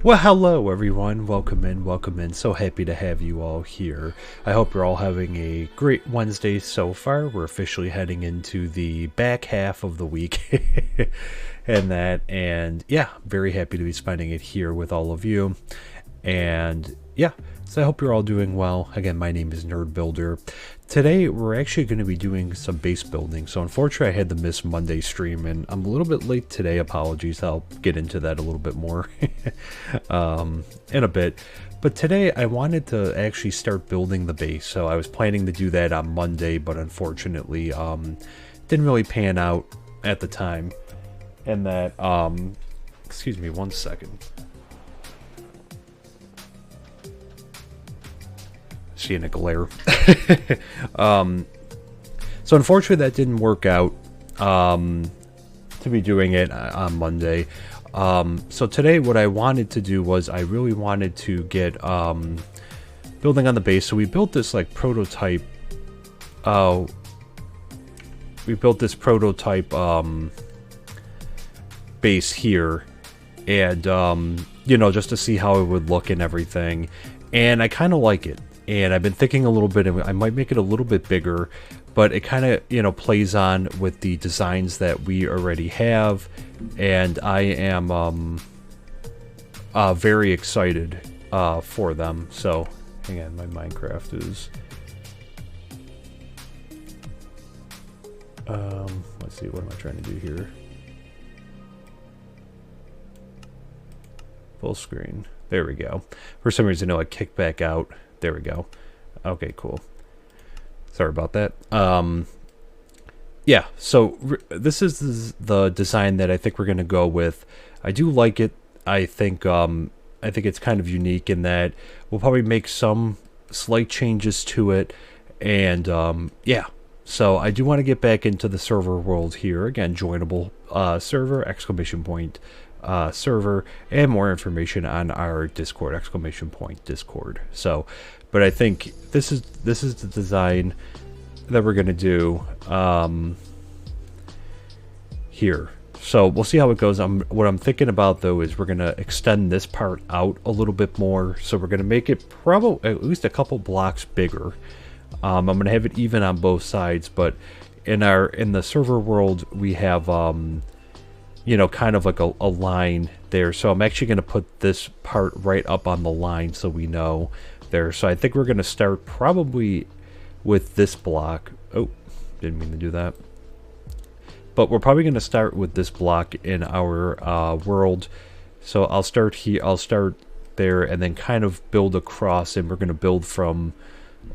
Well, hello everyone. Welcome in, welcome in. So happy to have you all here. I hope you're all having a great Wednesday so far. We're officially heading into the back half of the week and yeah, very happy to be spending it here with all of you. And yeah, so I hope you're all doing well. Again, my name is Nerd Builder. Today, we're actually going to be doing some base building. So unfortunately, I had to miss Monday stream, and I'm a little bit late today. Apologies. I'll get into that a little bit more in a bit. But today, I wanted to actually start building the base. So I was planning to do that on Monday, but unfortunately, didn't really pan out at the time. And that, excuse me one second. Seeing a glare. So unfortunately that didn't work out to be doing it on Monday. So today what I wanted to do was I really wanted to get building on the base. So we built this like prototype. We built this prototype base here, and you know, just to see how it would look and everything. And I kind of like it. And I've been thinking a little bit, I might make it a little bit bigger, but it kind of, you know, plays on with the designs that we already have. And I am very excited for them. So, hang on, my Minecraft is... let's see, what am I trying to do here? Full screen. There we go. For some reason, it kicked back out. There we go. Okay, cool. Sorry about that. Yeah, so this is the design that I think we're going to go with. I do like it. I think it's kind of unique in that we'll probably make some slight changes to it. And yeah, so I do want to get back into the server world here. Again, joinable server, ! Server, and more information on our Discord, ! Discord. So, but I think this is the design that we're gonna do here. So we'll see how it goes. What I'm thinking about though is we're gonna extend this part out a little bit more. So we're gonna make it probably at least a couple blocks bigger. I'm gonna have it even on both sides, but in the server world we have you know, kind of like a line there. So I'm actually going to put this part right up on the line so we know there. So I think we're going to start probably with this block. Oh, didn't mean to do that. But we're probably going to start with this block in our world. So I'll start here. I'll start there and then kind of build across. And we're going to build from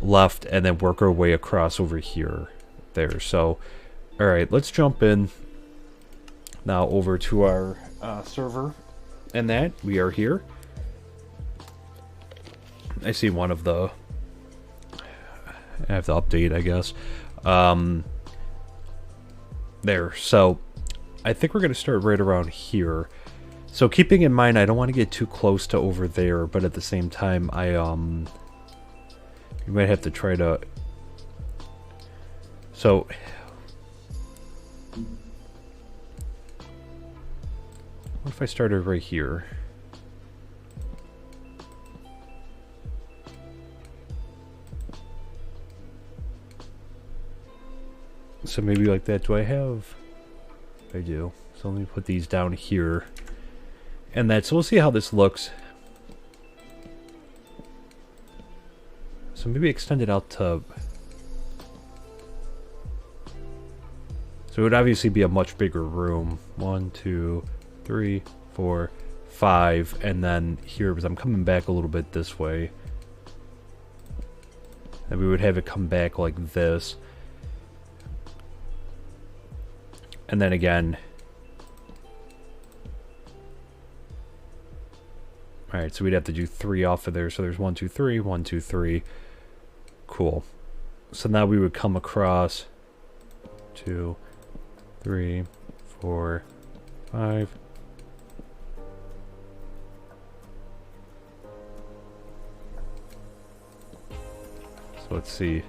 left and then work our way across over here. There. So, all right, let's jump in. Now over to our server, and that we are here. I see one of the... I have to update, I guess. There, so I think we're going to start right around here. So keeping in mind, I don't want to get too close to over there, but at the same time, you might have to try to... So... What if I started right here? So maybe like that. Do I have... I do. So let me put these down here. And that, so we'll see how this looks. So maybe extend it out to... So it would obviously be a much bigger room. 1, 2... 3, 4, 5, and then here, because I'm coming back a little bit this way, and we would have it come back like this, and then again. Alright, so we'd have to do 3 off of there, so there's 1, 2, 3, 1, 2, 3. Cool. So now we would come across 2, 3, 4, 5. So let's see.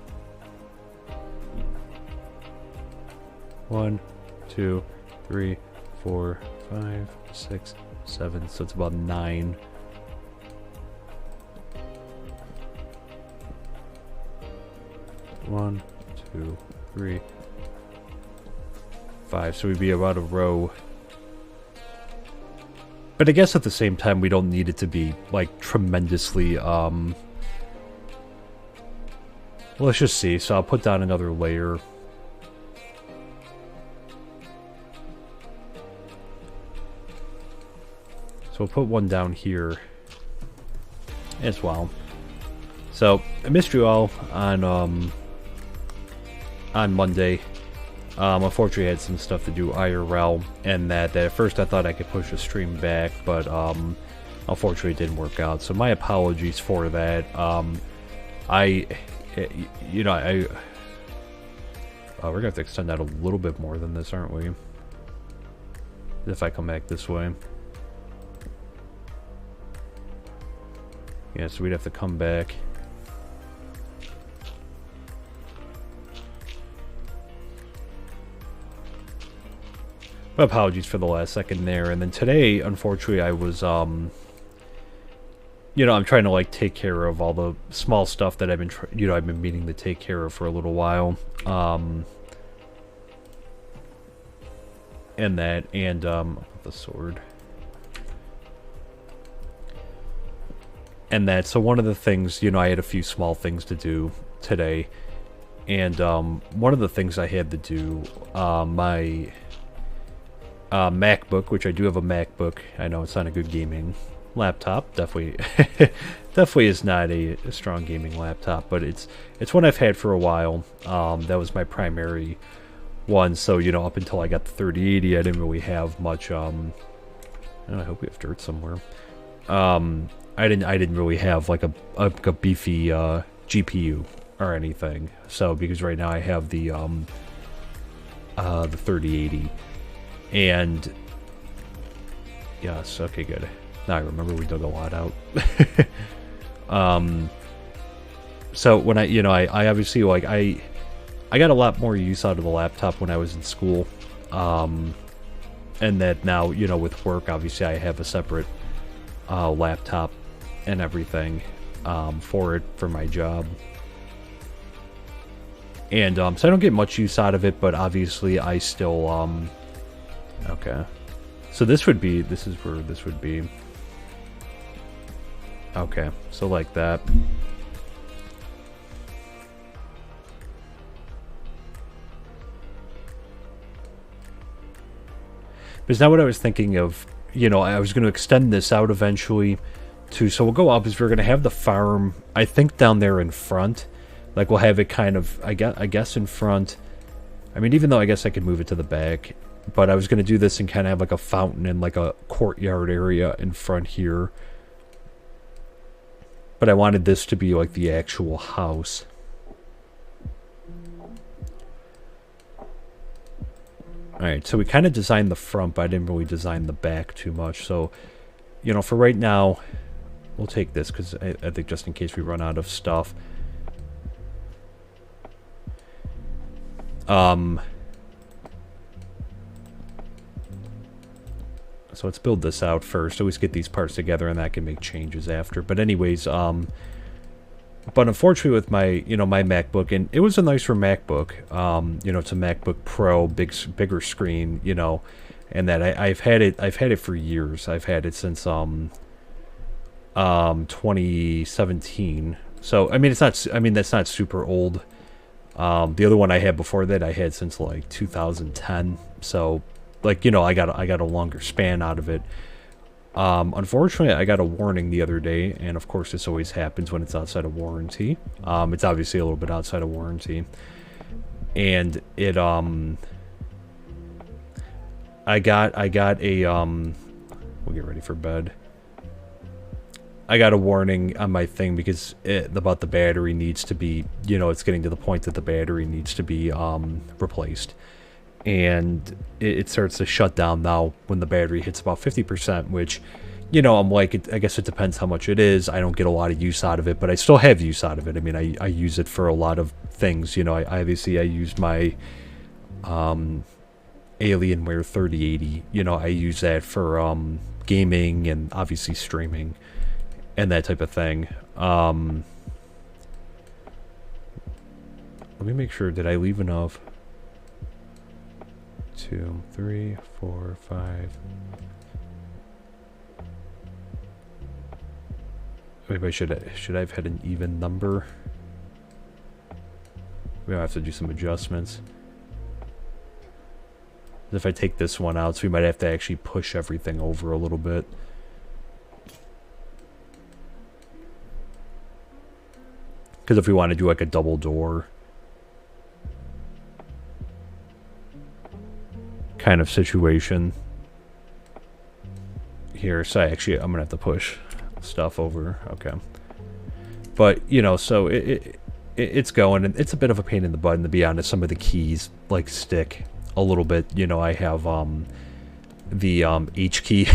1, 2, 3, 4, 5, 6, 7. So it's about 9. 1, 2, 3, 5. So we'd be about a row. But I guess at the same time, we don't need it to be, like, tremendously, let's just see. So I'll put down another layer. So we'll put one down here as well. So I missed you all on Monday. Unfortunately, I had some stuff to do IRL, and that at first I thought I could push the stream back, but unfortunately it didn't work out. So my apologies for that. We're gonna have to extend that a little bit more than this, aren't we? If I come back this way. Yeah, so we'd have to come back. But apologies for the last second there. And then today, unfortunately, I was, I'm trying to, like, take care of all the small stuff that I've been, I've been meaning to take care of for a little while. And the sword. And that, so one of the things, I had a few small things to do today. And one of the things I had to do, my MacBook, which I do have a MacBook. I know it's not a good gaming laptop. Definitely, definitely is not a strong gaming laptop, but it's one I've had for a while. That was my primary one. So up until I got the 3080, I didn't really have much. I hope we have dirt somewhere. I didn't really have like a beefy GPU or anything. So because right now I have the 3080. And yes, okay, good. Now I remember we dug a lot out. So when I obviously, like, I got a lot more use out of the laptop when I was in school. And that now, with work, obviously I have a separate laptop and everything for my job. And so I don't get much use out of it, but obviously I still okay, so this is where this would be. Okay, so like that. Because now what I was thinking of, I was going to extend this out eventually to, so we'll go up is we're going to have the farm, I think, down there in front. Like, we'll have it kind of, I guess in front. I mean, even though I guess I could move it to the back. But I was going to do this and kind of have like a fountain and like a courtyard area in front here. But I wanted this to be like the actual house. Alright, so we kind of designed the front, but I didn't really design the back too much. So, for right now, we'll take this because I think just in case we run out of stuff. So let's build this out first. Always get these parts together, and I can make changes after. But anyways, but unfortunately with my, my MacBook, and it was a nicer MacBook. It's a MacBook Pro, bigger screen, and that I've had it for years. I've had it since 2017. So I mean, that's not super old. The other one I had before that I had since like 2010. So, like, I got a longer span out of it. Unfortunately, I got a warning the other day, and of course this always happens when it's outside of warranty. It's obviously a little bit outside of warranty. And it, I got a, we'll get ready for bed. I got a warning on my thing because about the battery needs to be, it's getting to the point that the battery needs to be replaced. And it starts to shut down now when the battery hits about 50%, which, I'm like, I guess it depends how much it is. I don't get a lot of use out of it, but I still have use out of it. I mean, I use it for a lot of things. I used my Alienware 3080. I use that for gaming and obviously streaming and that type of thing. Let me make sure, did I leave enough? 2, 3, 4, 5. Maybe I should I have had an even number? We'll have to do some adjustments. If I take this one out, so we might have to actually push everything over a little bit. Because if we want to do like a double door kind of situation here, so I'm gonna have to push stuff over. Okay, but you know, so it's going, and it's a bit of a pain in the butt. And to be honest, some of the keys like stick a little bit. You know, I have the H key,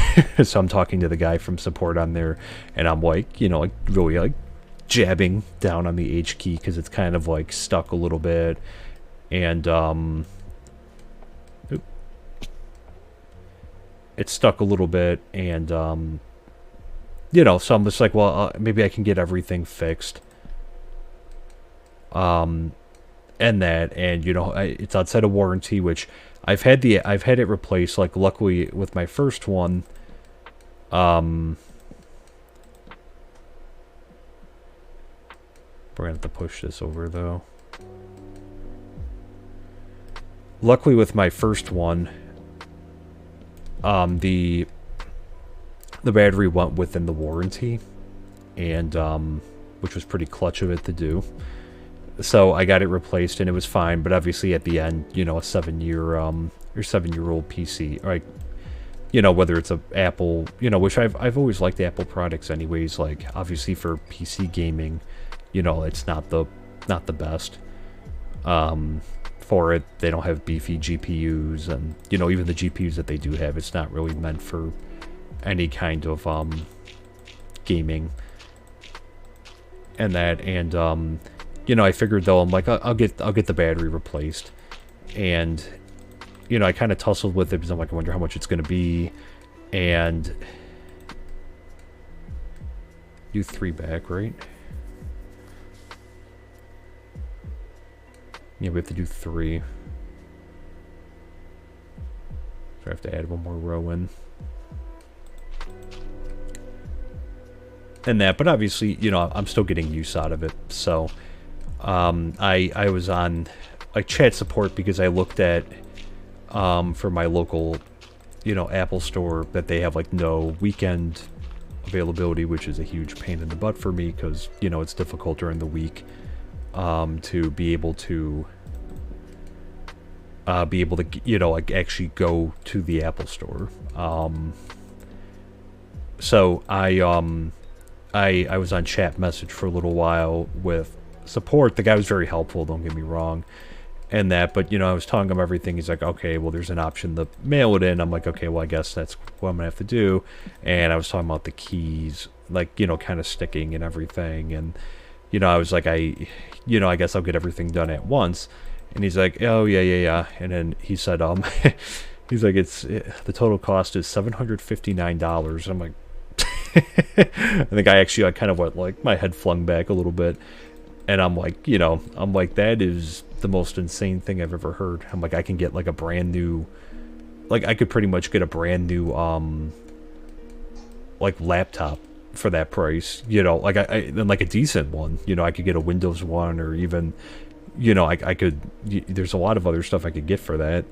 so I'm talking to the guy from support on there, and I'm like, you know, like really like jabbing down on the H key because it's kind of like stuck a little bit, and it's stuck a little bit, and you know, so I'm just like, well, maybe I can get everything fixed, and you know, it's outside of warranty, which I've had it replaced. Like, luckily with my first one, we're gonna have to push this over though. Luckily with my first one, the battery went within the warranty, and which was pretty clutch of it to do. So I got it replaced and it was fine, but obviously at the end, you know, a 7-year-old PC, like, you know, whether it's a Apple, you know, which I've always liked Apple products anyways, like obviously for PC gaming, you know, it's not the best. For it, they don't have beefy GPUs, and you know, even the GPUs that they do have, it's not really meant for any kind of gaming and that. And you know, I figured though, I'm like, I'll get the battery replaced, and you know, I kind of tussled with it because I'm like, I wonder how much it's going to be, and do 3 back, right? Yeah, we have to do 3. So I have to add 1 more row in. And that, but obviously, you know, I'm still getting use out of it. So, I was on like chat support because I looked at, for my local, you know, Apple store, that they have like no weekend availability, which is a huge pain in the butt for me because, you know, it's difficult during the week. To be able to, you know, like actually go to the Apple store. So I was on chat message for a little while with support. The guy was very helpful, don't get me wrong, and that, but you know, I was telling him everything. He's like, okay, well, there's an option to mail it in. I'm like, okay, well, I guess that's what I'm gonna have to do. And I was talking about the keys, like, you know, kind of sticking and everything, and you know, I was like, I guess I'll get everything done at once. And he's like, oh, yeah. And then he said, he's like, the total cost is $759. I'm like, I think I actually, I kind of went, like, my head flung back a little bit. And I'm like, you know, that is the most insane thing I've ever heard. I'm like, I can get, like, a brand new, like, I could pretty much get a brand new, like, laptop for that price, you know, like and like a decent one, you know, I could get a Windows one, or even, you know, I could, there's a lot of other stuff I could get for that.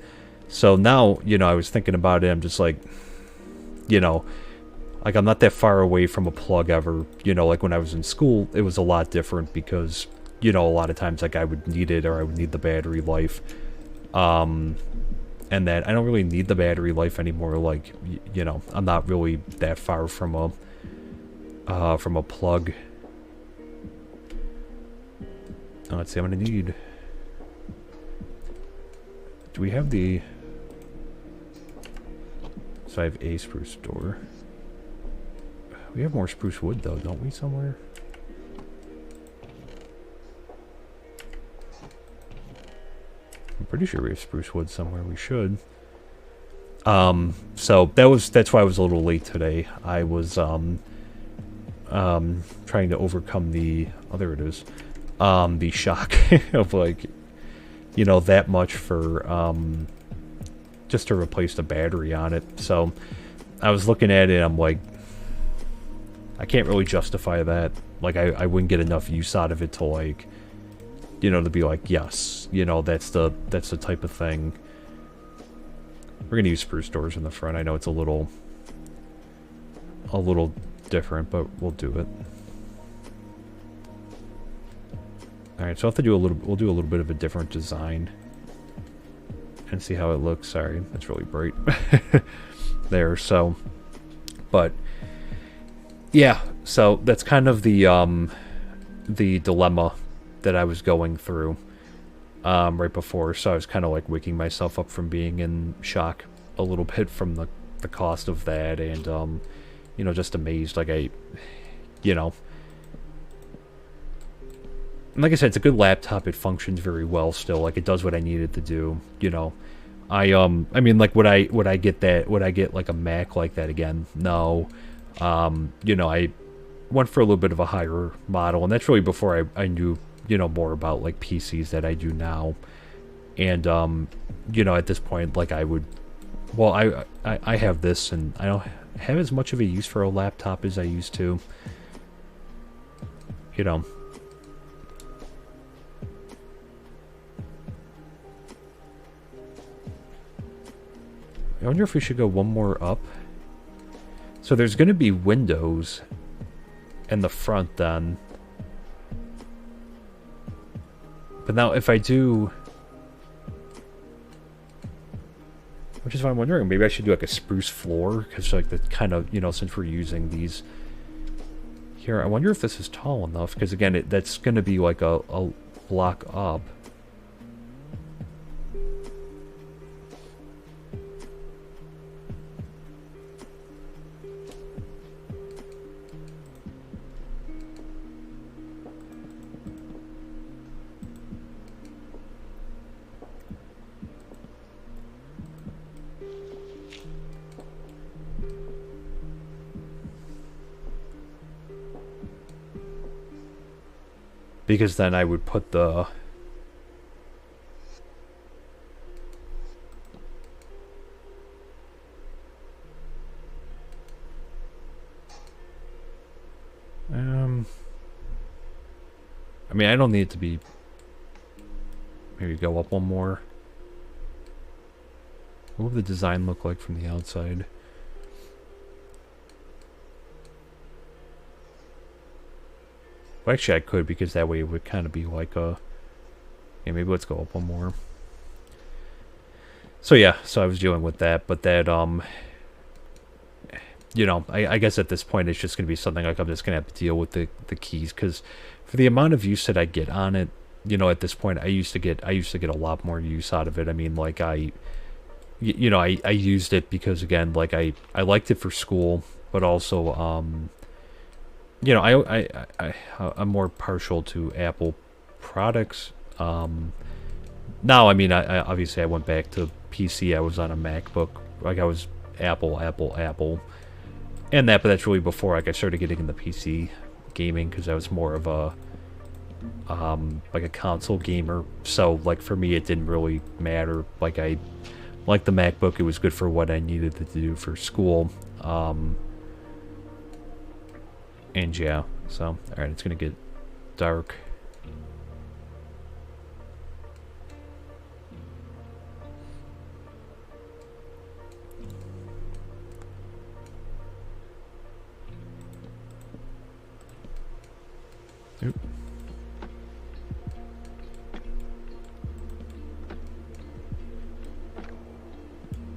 So now, you know, I was thinking about it, I'm just like, you know, like I'm not that far away from a plug ever, you know, like when I was in school, it was a lot different because, you know, a lot of times like I would need it, or I would need the battery life, and that I don't really need the battery life anymore. Like, you know, I'm not really that far from a plug. Let's see, I'm gonna need, do we have the, so I have a spruce door. We have more spruce wood though, don't we, somewhere? I'm pretty sure we have spruce wood somewhere. We should. So that's why I was a little late today. I was trying to overcome the, oh, there it is, the shock of like, you know, that much for just to replace the battery on it. So I was looking at it, I'm like, I can't really justify that. Like, I wouldn't get enough use out of it to, like, you know, to be like, yes, you know, that's the type of thing. We're gonna use spruce doors in the front. I know it's a little different, but we'll do it. All right, so I'll have to do we'll do a little bit of a different design and see how it looks. Sorry, that's really bright there. So, but yeah, so that's kind of the dilemma that I was going through right before. So I was kind of like waking myself up from being in shock a little bit from the cost of that, and you know, just amazed. Like, you know, like I said, it's a good laptop. It functions very well still. Like, it does what I need it to do. You know, I mean, like, would I get like a Mac like that again? No. You know, I went for a little bit of a higher model, and that's really before I knew, you know, more about like PCs that I do now. And you know, at this point, like, I would, well, I have this, and I don't have as much of a use for a laptop as I used to. You know. I wonder if we should go one more up. So there's going to be windows in the front then. But now if I do... Which is why I'm wondering, maybe I should do like a spruce floor, because like the kind of, you know, since we're using these here, I wonder if this is tall enough, because again, that's going to be like a block up. Because then I would put the... I mean, I don't need it to be... Maybe go up one more. What would the design look like from the outside? Well, actually, I could, because that way it would kind of be like a... Yeah, maybe let's go up one more. So yeah, so I was dealing with that, but that, you know, I guess at this point it's just going to be something like I'm just going to have to deal with the keys, because for the amount of use that I get on it, you know, at this point I used to get a lot more use out of it. I mean, like, you know, I used it because, again, like, I liked it for school, but also, you know, I'm more partial to Apple products. Now, I mean, I obviously I went back to PC. I was on a MacBook. Like, I was Apple, and that. But that's really before, like, I started getting into PC gaming, because I was more of a like a console gamer. So, like, for me, it didn't really matter. Like, I like the MacBook. It was good for what I needed to do for school. And yeah, so, alright, it's gonna get dark. Oop.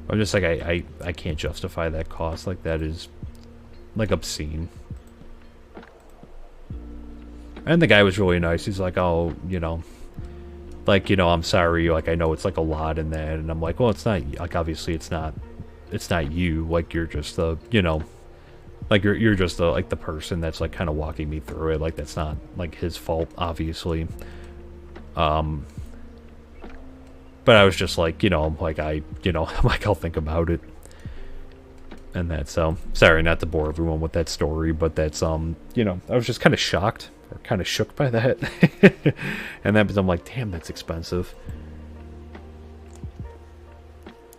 I'm just like, I can't justify that cost. Like, that is, like, obscene. And the guy was really nice. He's like, oh, you know, like, you know, I'm sorry. Like, I know it's like a lot in that. And I'm like, well, it's not, like, obviously it's not you. Like, you're just the, you know, like, you're just the, like, the person that's, like, kind of walking me through it. Like, that's not, like, his fault, obviously. But I was just like, you know, like, you know, like, I'll think about it. And that, so, sorry not to bore everyone with that story, but that's, you know, I was just kind of shocked. Or kind of shook by that. And then I'm like, damn, that's expensive.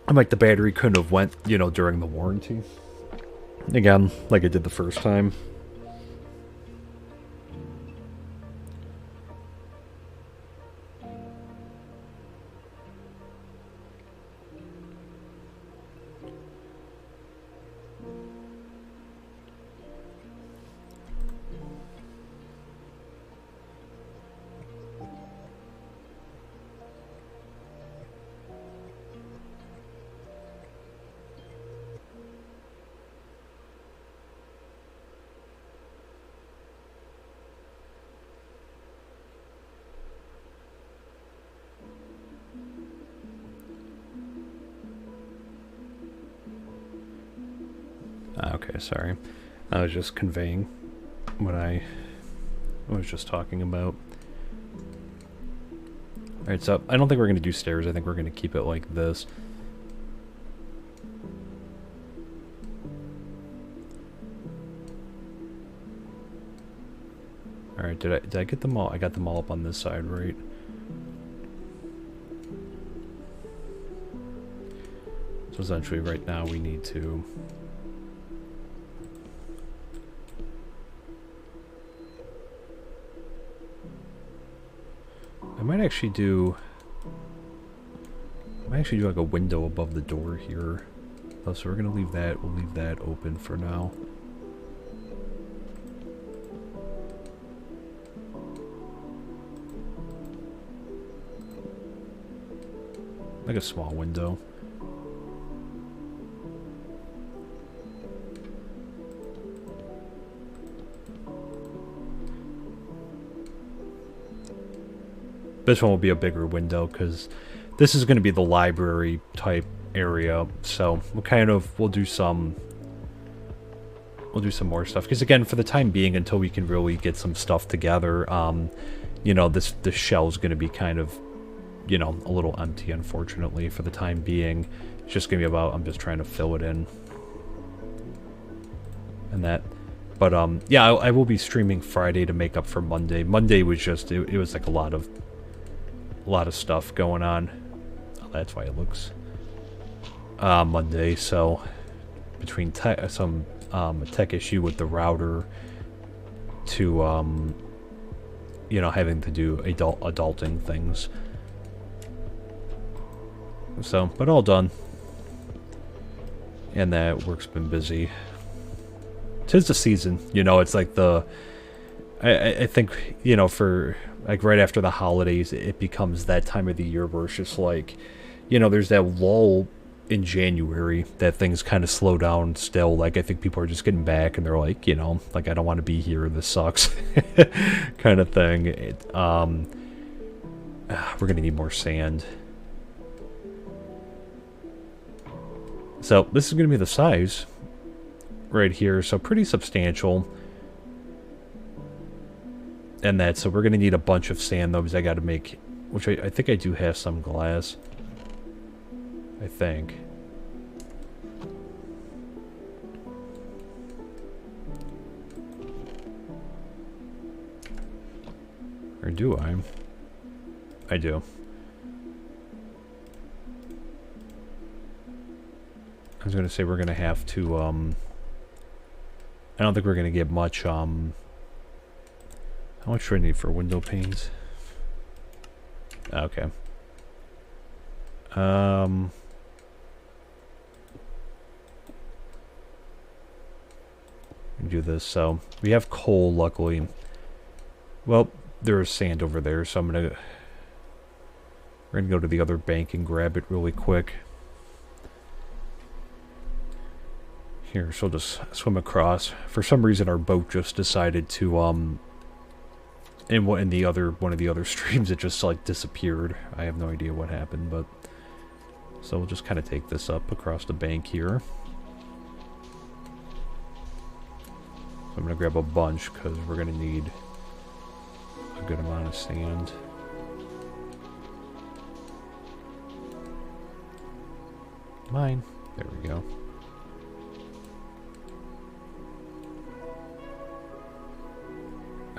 Like the battery couldn't have went, you know, during the warranty. Again, like I did the first time. Okay, sorry. I was just conveying what I was just talking about. Alright, so I don't think we're going to do stairs. I think we're going to keep it like this. Alright, did I get them all? I got them all up on this side, right? So essentially right now we need to... I might actually do like a window above the door here. Oh, so we're gonna leave that. We'll leave that open for now. Like a small window. This one will be a bigger window because this is going to be the library type area. So we'll do some more stuff because again, for the time being, until we can really get some stuff together, you know, this shell is going to be kind of, you know, a little empty. Unfortunately, for the time being, it's just going to be about I'm just trying to fill it in and that. But yeah, I will be streaming Friday to make up for Monday. Monday was just it was like a lot of stuff going on. Oh, that's why it looks Monday. So between some tech issue with the router to you know, having to do adulting things. So, but all done. And that work's been busy. 'Tis the season, you know. It's like I think, you know, for like right after the holidays, it becomes that time of the year where it's just like, you know, there's that lull in January that things kind of slow down still. Like I think people are just getting back and they're like, you know, like I don't want to be here. This sucks, kind of thing. We're gonna need more sand. So this is gonna be the size right here. So pretty substantial. And that, so we're going to need a bunch of sand, though, because I got to make, which I think I do have some glass. I think. Or do I? I do. I was going to say we're going to have to, I don't think we're going to get much, how much do I need for window panes? Okay. Do this. So we have coal, luckily. Well, there's sand over there, so we're gonna go to the other bank and grab it really quick. Here, so we'll just swim across. For some reason, our boat just decided to in one of the other streams, it just like disappeared. I have no idea what happened, but so we'll just kind of take this up across the bank here. So I'm gonna grab a bunch because we're gonna need a good amount of sand. Mine. There we go.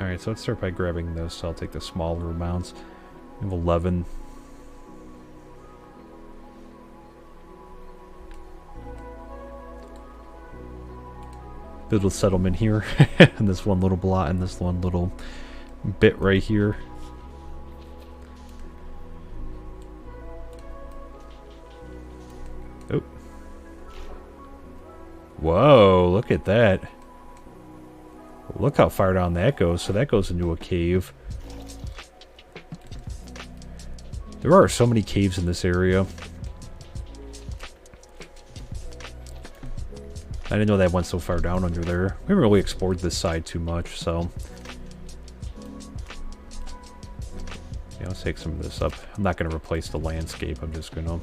Alright, so let's start by grabbing this. So I'll take the smaller amounts. We have 11. little settlement here, and this one little blot, and this one little bit right here. Oh. Whoa, look at that. Look how far down that goes. So that goes into a cave. There are so many caves in this area. I didn't know that went so far down under there. We haven't really explored this side too much, so... yeah, let's take some of this up. I'm not going to replace the landscape. I'm just going to...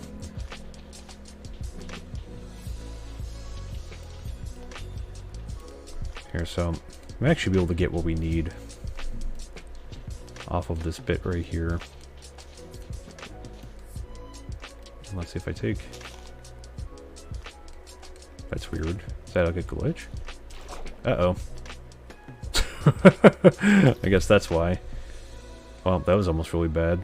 here, so... we actually be able to get what we need off of this bit right here. Let's see if I take... that's weird. Is that like a glitch? Uh-oh. I guess that's why. Well, that was almost really bad.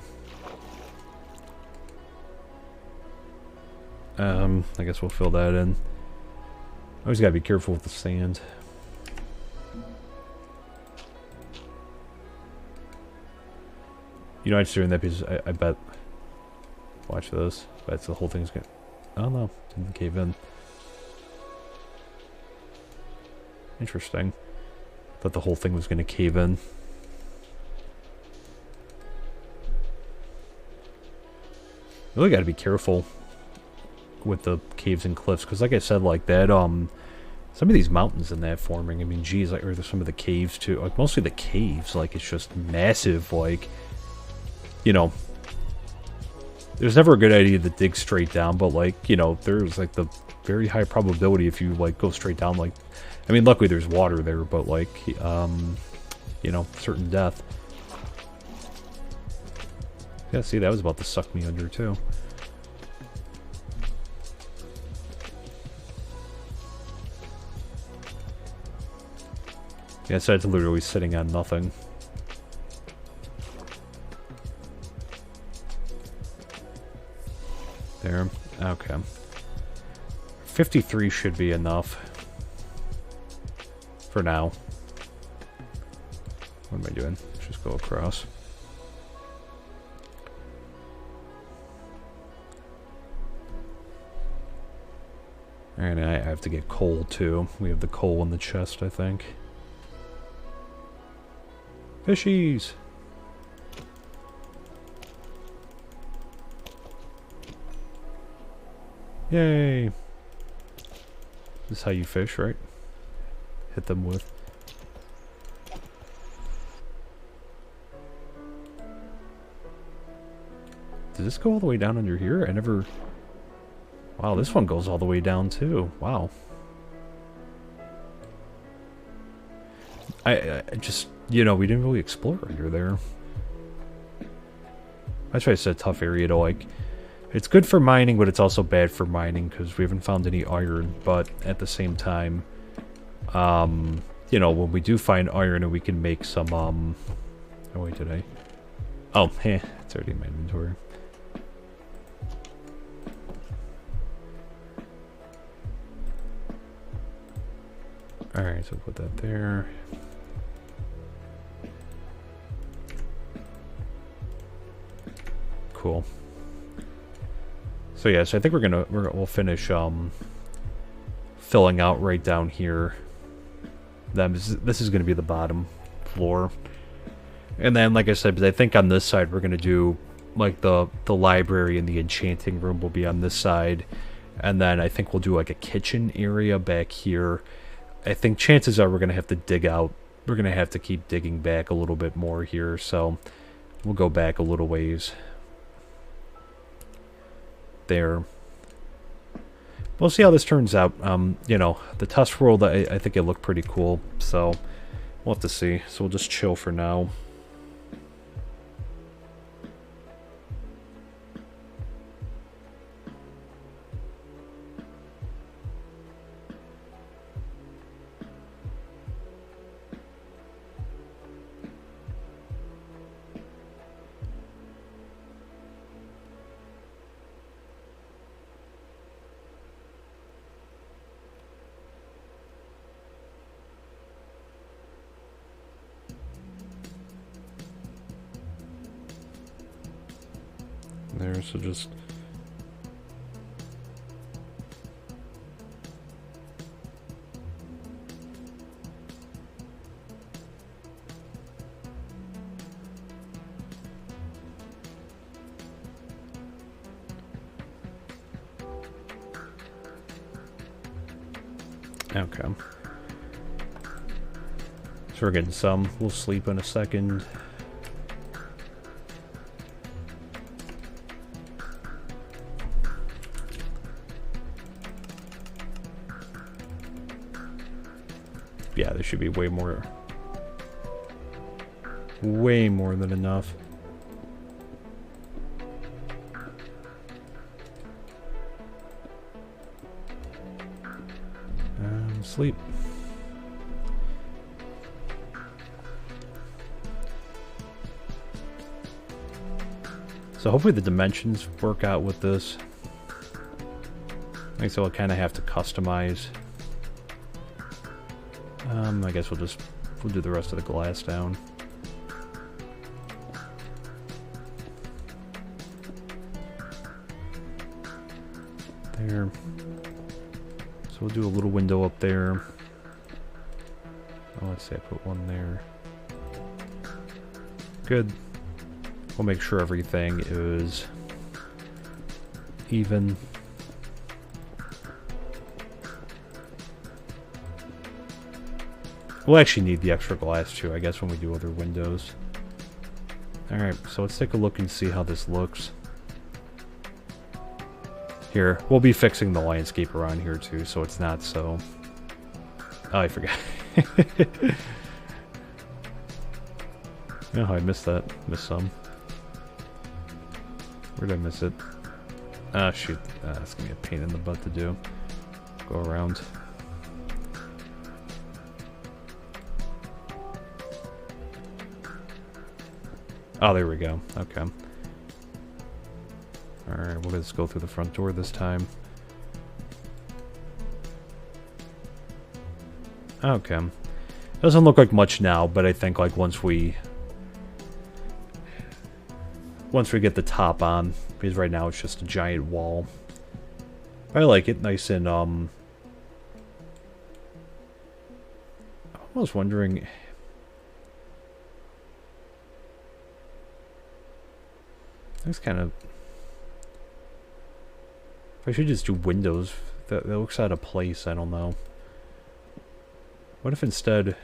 I guess we'll fill that in. Always gotta be careful with the sand. You know, I'm just doing that because I bet... watch this. That's the whole thing's gonna... oh no, didn't cave in. Interesting. Thought the whole thing was gonna cave in. Really gotta be careful with the caves and cliffs, because like I said, like that, some of these mountains in that forming, I mean, geez, like, or there's some of the caves too, like mostly the caves, like it's just massive, like, you know, there's never a good idea to dig straight down, but like, you know, there's like the very high probability if you like go straight down, like, I mean, luckily there's water there, but like, you know, certain death. Yeah, see, that was about to suck me under too. Yeah, so it's literally sitting on nothing. There. Okay. 53 should be enough. For now. What am I doing? Let's just go across. And I have to get coal too. We have the coal in the chest, I think. Fishies! Yay! This is how you fish, right? Hit them with. Does this go all the way down under here? I never... wow, this one goes all the way down too. Wow. I just, you know, we didn't really explore under there. That's why it's a tough area to like... it's good for mining, but it's also bad for mining because we haven't found any iron. But at the same time, you know, when we do find iron and we can make some, oh wait, did I? Oh, it's already in my inventory. Alright, so put that there. Cool. So yeah, so I think we'll finish filling out right down here. This is gonna be the bottom floor. And then like I said, I think on this side we're gonna do like the library and the enchanting room will be on this side. And then I think we'll do like a kitchen area back here. I think chances are we're gonna have to dig out. We're gonna have to keep digging back a little bit more here, so we'll go back a little ways. There. We'll see how this turns out. You know, the test world, I think it looked pretty cool, so we'll have to see. So we'll just chill for now. there, so just... Okay. So we're getting some. We'll sleep in a second. Yeah, there should be way more than enough. Sleep. So hopefully the dimensions work out with this. I think so. I'll kind of have to customize. I guess we'll do the rest of the glass down. There. So we'll do a little window up there. Oh, let's say I put one there. Good. We'll make sure everything is even. We'll actually need the extra glass too, I guess, when we do other windows. Alright, so let's take a look and see how this looks. Here, we'll be fixing the landscape around here too, so it's not so... Oh, I forgot. Oh, I missed that. Missed some. Where did I miss it? Ah, shoot. That's gonna be a pain in the butt to do. Go around. Oh, there we go. Okay. Alright, we'll just go through the front door this time. Okay. Doesn't look like much now, but I think like once we get the top on, because right now it's just a giant wall. I like it, nice and I was wondering. That's kind of... If I should just do windows, that looks out of place, I don't know. What if instead...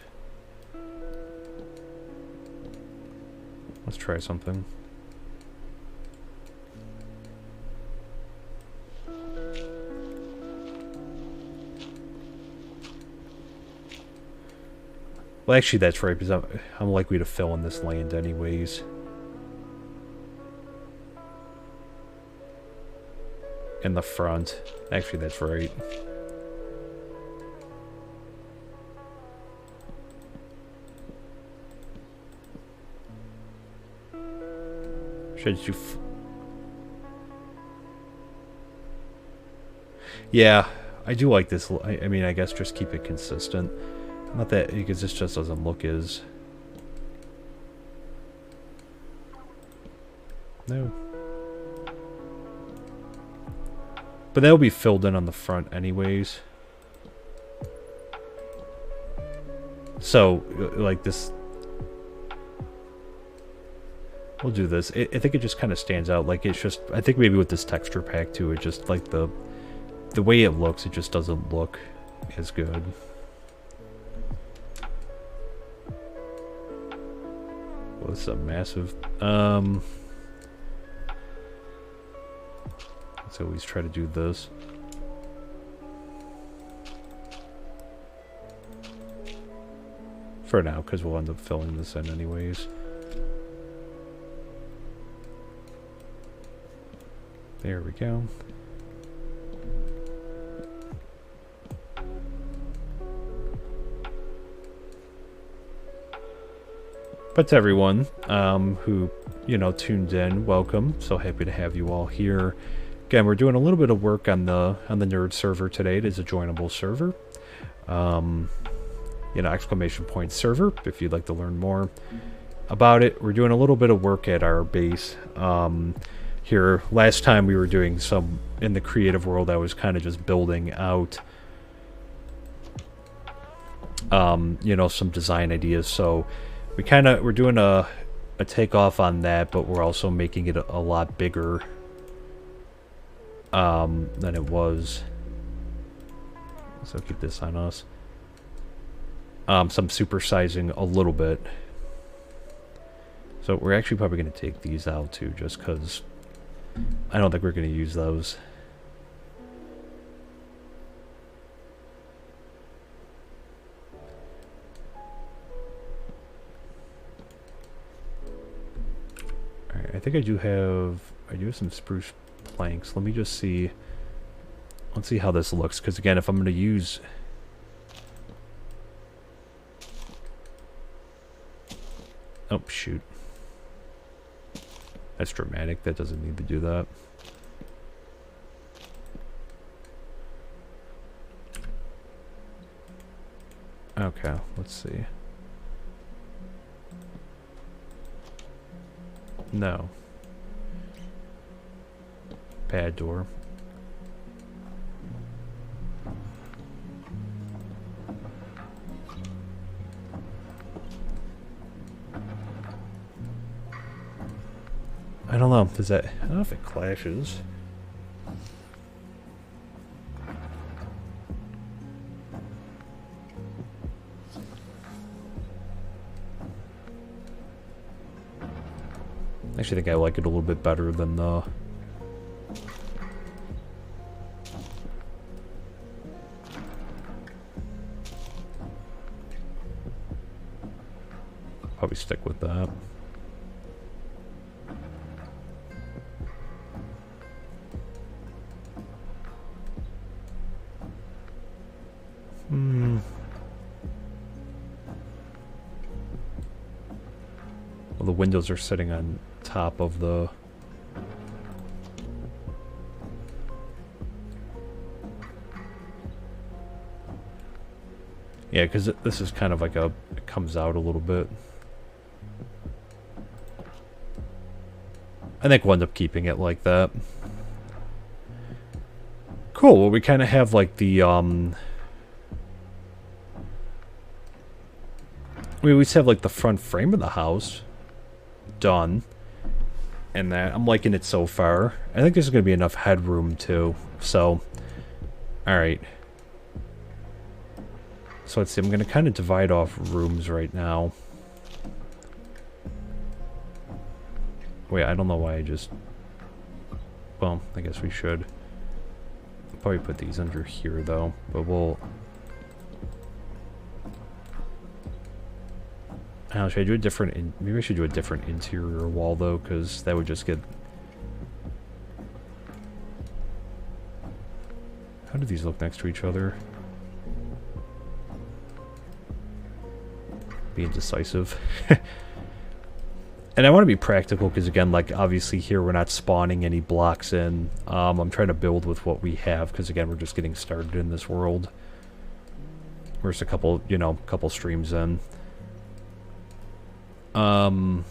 Let's try something. Well, actually that's right, because I'm likely to fill in this land anyways. In the front. Actually, that's right. Should you... Yeah, I do like this. I mean, I guess just keep it consistent. Not that, because this just doesn't look as... No. But that'll be filled in on the front anyways. So, like this... We'll do this. I think it just kind of stands out. Like, it's just... I think maybe with this texture pack, too, it just, like, the way it looks, it just doesn't look as good. Well, this is a massive... Let's always try to do this. For now, because we'll end up filling this in anyways. There we go. But to everyone who, you know, tuned in, welcome. So happy to have you all here. Again, we're doing a little bit of work on the nerd server today. It is a joinable server. You know, exclamation point server, if you'd like to learn more about it. We're doing a little bit of work at our base. here. Last time we were doing some in the creative world, I was kind of just building out, you know, some design ideas. So we're doing a takeoff on that, but we're also making it a lot bigger than it was. So keep this on us. Some supersizing a little bit. So we're actually probably going to take these out too, just because I don't think we're going to use those. Alright, I think I do have some spruce planks. Let me just see. Let's see how this looks, because again, if I'm going to use... Oh, shoot. That's dramatic. That doesn't need to do that. Okay, let's see. No. Bad door. I don't know. Does that... I don't know if it clashes. I actually think I like it a little bit better than the... Probably stick with that. Well, the windows are sitting on top of the... Yeah, because this is kind of like a... It comes out a little bit. I think we'll end up keeping it like that. Cool, well we kind of have like the, we always have like the front frame of the house done. And that, I'm liking it so far. I think there's going to be enough headroom too, so, alright. So let's see, I'm going to kind of divide off rooms right now. Wait, I don't know why I just... Well, I guess we should. I'll probably put these under here, though. But we'll... Should I do a different... Maybe I should do a different interior wall, though, because that would just get... How do these look next to each other? Being decisive. And I want to be practical because, again, like, obviously here we're not spawning any blocks in. I'm trying to build with what we have because, again, we're just getting started in this world. We're just a couple, you know, couple streams in. I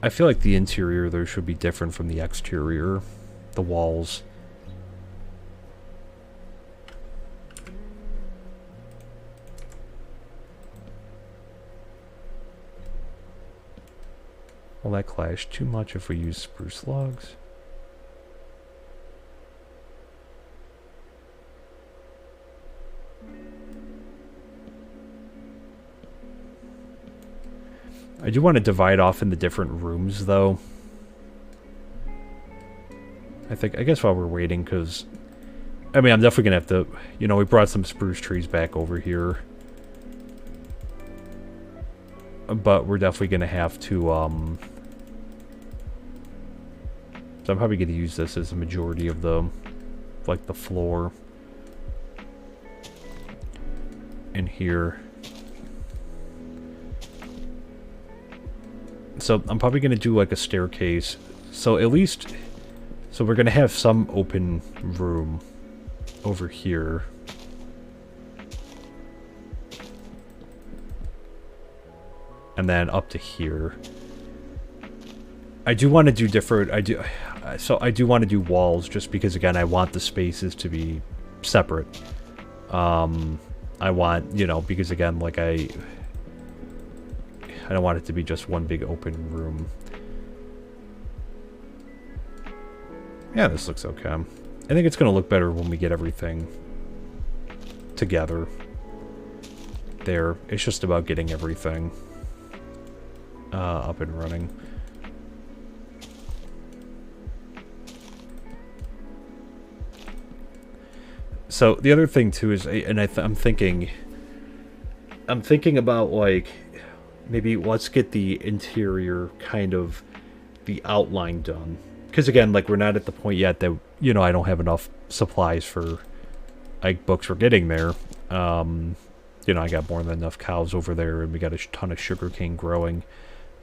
feel like the interior, though, should be different from the exterior. The walls. Will that clash too much if we use spruce logs? I do want to divide off into different rooms, though. I guess while we're waiting, because... I mean, I'm definitely going to have to... You know, we brought some spruce trees back over here. But we're definitely going to have to, So I'm probably going to use this as a majority of the... Like, the floor. In here. So I'm probably going to do, like, a staircase. So at least... So we're going to have some open room over here. And then up to here. I do want to do different. So I do want to do walls, just because again I want the spaces to be separate. I want, you know, because again, like I don't want it to be just one big open room. Yeah, this looks okay. I think it's going to look better when we get everything together. There. It's just about getting everything up and running. So the other thing too is, and I'm thinking about, like, maybe let's get the interior, kind of the outline done. Because again, like, we're not at the point yet that, you know, I don't have enough supplies for, like, books. We're getting there. You know, I got more than enough cows over there, and we got a ton of sugarcane growing.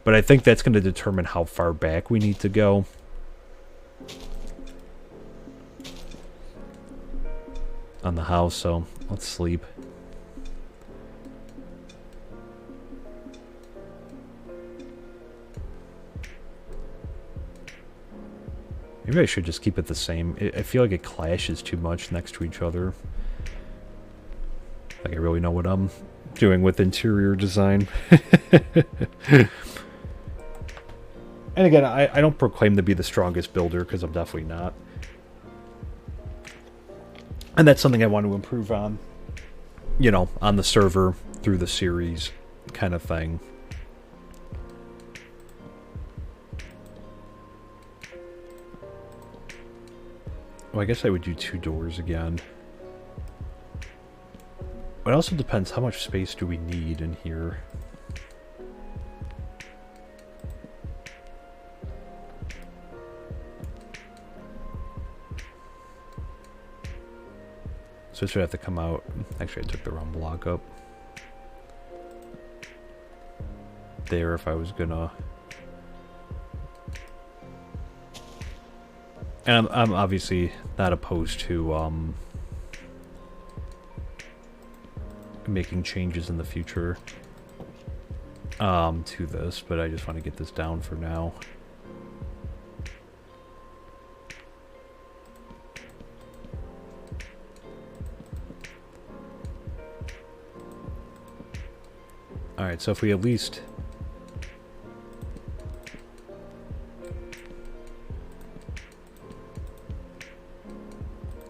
But I think that's going to determine how far back we need to go. On the house, so let's sleep. Maybe I should just keep it the same. I feel like it clashes too much next to each other. Like I really know what I'm doing with interior design. And again, I don't proclaim to be the strongest builder, because I'm definitely not. And that's something I want to improve on, you know, on the server, through the series, kind of thing. Well, I guess I would do 2 doors again. But it also depends, how much space do we need in here? So this would have to come out. Actually, I took the wrong block up. There, if I was gonna. And I'm obviously not opposed to making changes in the future to this, but I just want to get this down for now. Alright, so if we at least...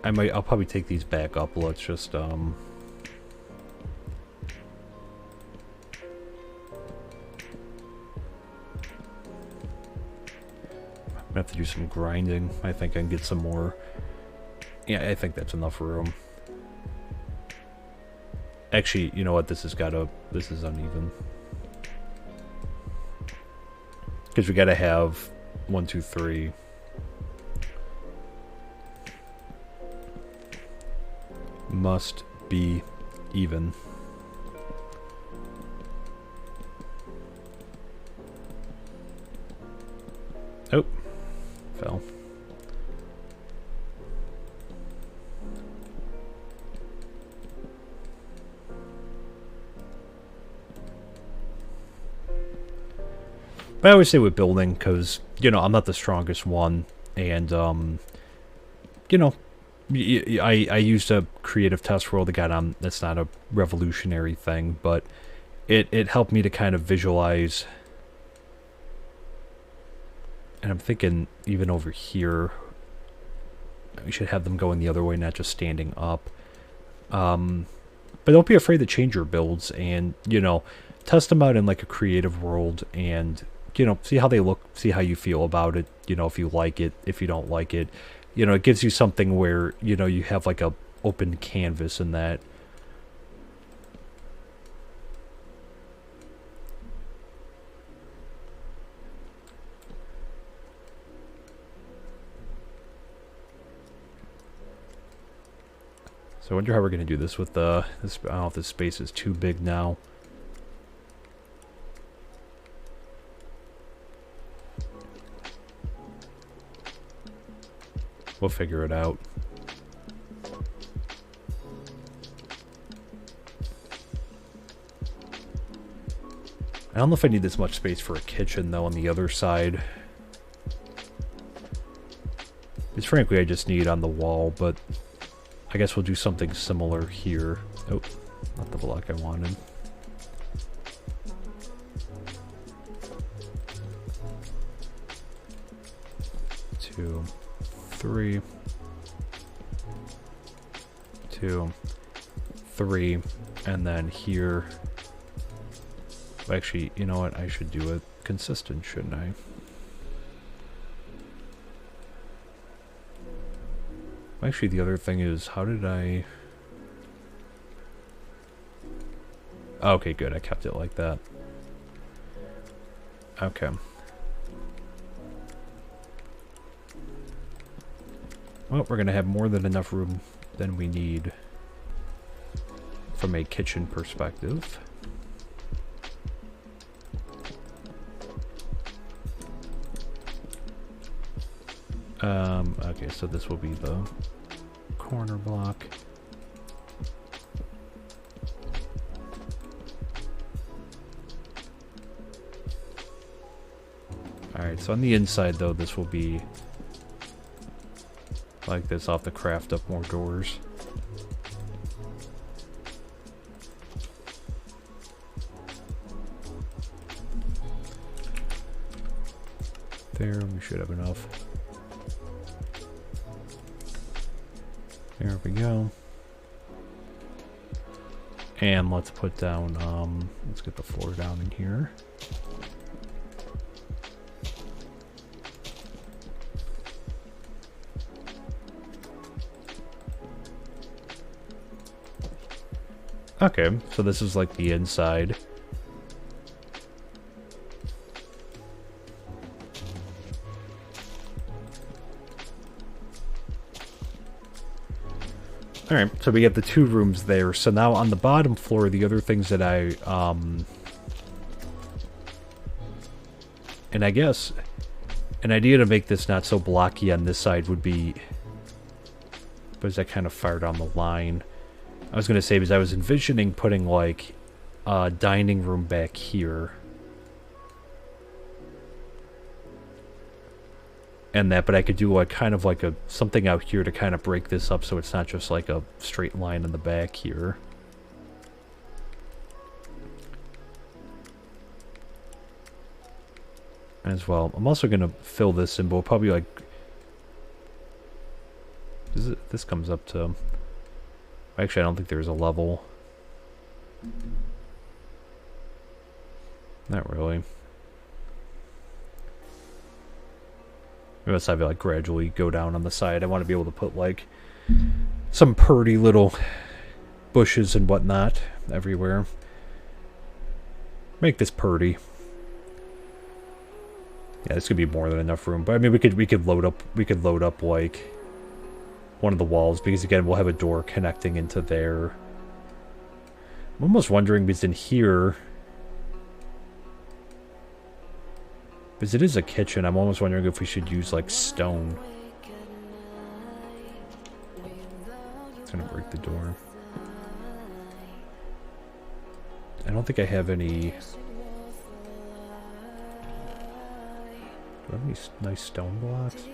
I'll probably take these back up. Let's just, I'm gonna have to do some grinding. I think I can get some more... Yeah, I think that's enough room. Actually, you know what? This is uneven. Because we gotta have 1, 2, 3. Must be even. Oh, fell. But I always say with building, because, you know, I'm not the strongest one, and, you know, I used a creative test world again. That's not a revolutionary thing, but it helped me to kind of visualize. And I'm thinking even over here, we should have them going the other way, not just standing up. But don't be afraid to change your builds, and, you know, test them out in like a creative world, and, you know, see how they look, see how you feel about it. You know, if you like it, if you don't like it. You know, it gives you something where, you know, you have like a open canvas in that. So I wonder how we're going to do this with the... This, I don't know if this space is too big now. We'll figure it out. I don't know if I need this much space for a kitchen, though, on the other side. frankly I just need on the wall, but I guess we'll do something similar here. Oh, not the block I wanted. Two, three, 2, 3, and then here. Actually, you know what? I should do it consistent, shouldn't I? Actually, the other thing is, how did I... Okay, good. I kept it like that. Okay. Well, we're going to have more than enough room than we need from a kitchen perspective. Okay, so this will be the corner block. Alright, so on the inside though, this will be like this. I'll have to craft up more doors. There, we should have enough. There we go. And let's put down, let's get the floor down in here. Okay, so this is like the inside. Alright, so we have the 2 rooms there. So now on the bottom floor, the other things that and I guess an idea to make this not so blocky on this side would be, but is that kind of far down the line? I was going to say, because I was envisioning putting like a dining room back here. And that, but I could do like kind of like a something out here to kind of break this up so it's not just like a straight line in the back here. As well. I'm also gonna fill this in, but we'll probably like this comes up to, actually I don't think there's a level. Not really. Maybe let's have it like gradually go down on the side. I want to be able to put like some pretty little bushes and whatnot everywhere. Make this pretty. Yeah, this could be more than enough room. But I mean, we could load up like one of the walls, because again we'll have a door connecting into there. I'm almost wondering, because in here, because it is a kitchen, I'm almost wondering if we should use like stone. It's gonna break the door. I don't think I have any. Do I have any nice stone blocks?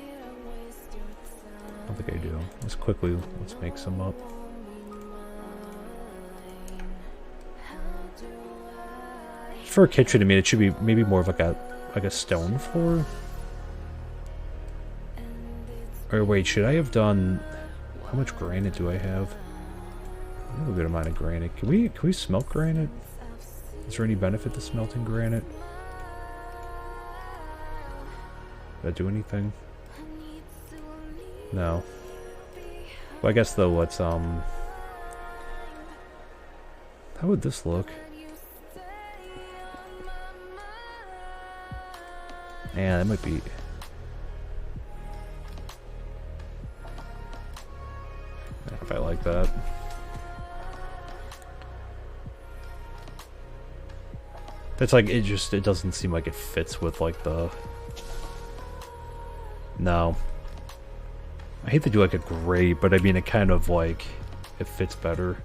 I don't think I do. Let's make some up. For a kitchen, I mean, it should be maybe more of like a stone floor. Or wait, should I have done? How much granite do I have? I have a good amount of granite. Can we smelt granite? Is there any benefit to smelting granite? Did that do anything? No. Well, I guess though, let's how would this look? Yeah, that might be. If I like that. That's like, it doesn't seem like it fits with like the. No. I hate to do like a gray, but I mean it kind of like, it fits better.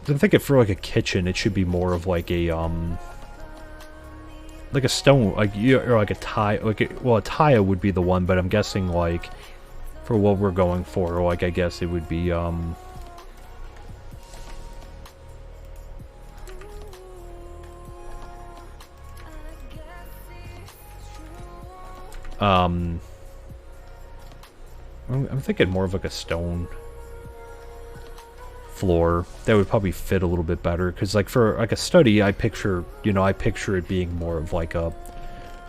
I'm thinking for like a kitchen, it should be more of like a stone, like or like a tile, well, a tile would be the one, but I'm guessing like for what we're going for, like I guess it would be I'm thinking more of like a stone floor that would probably fit a little bit better, because like for like a study, I picture it being more of like a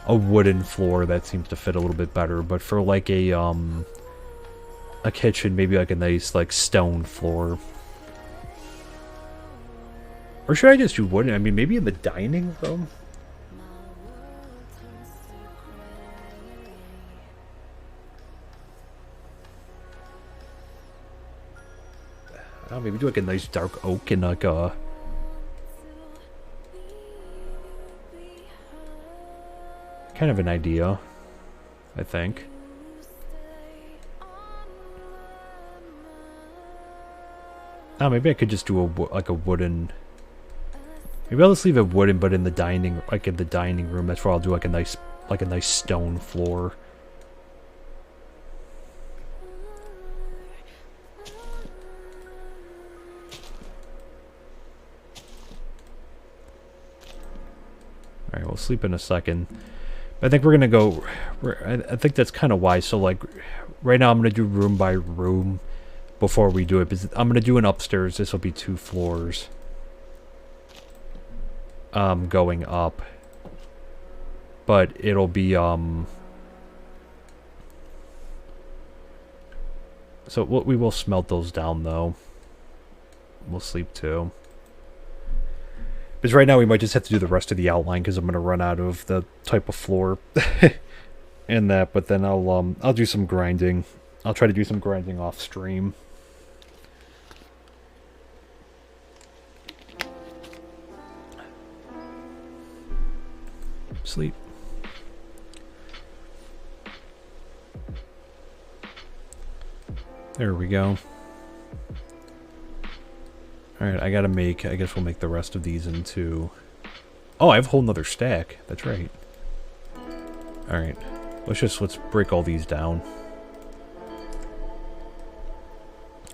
wooden floor that seems to fit a little bit better. But for like a kitchen, maybe like a nice like stone floor. Or should I just do wooden? I mean, maybe in the dining room. Oh, maybe do like a nice dark oak and like a kind of an idea, I think. Oh, maybe I could just do like a wooden. Maybe I'll just leave it wooden, but in the dining room. That's where I'll do like a nice stone floor. Alright, we'll sleep in a second. I think we're gonna go. I think that's kind of wise. So, like, right now I'm gonna do room by room before we do it. Because I'm gonna do an upstairs. This will be 2 floors. Going up. But it'll be So we will smelt those down though. We'll sleep too. Because right now we might just have to do the rest of the outline because I'm going to run out of the type of floor and that. But then I'll do some grinding. I'll try to do some grinding off stream. Sleep. There we go. Alright, I guess we'll make the rest of these into... Oh, I have a whole nother stack. That's right. Alright. Let's break all these down.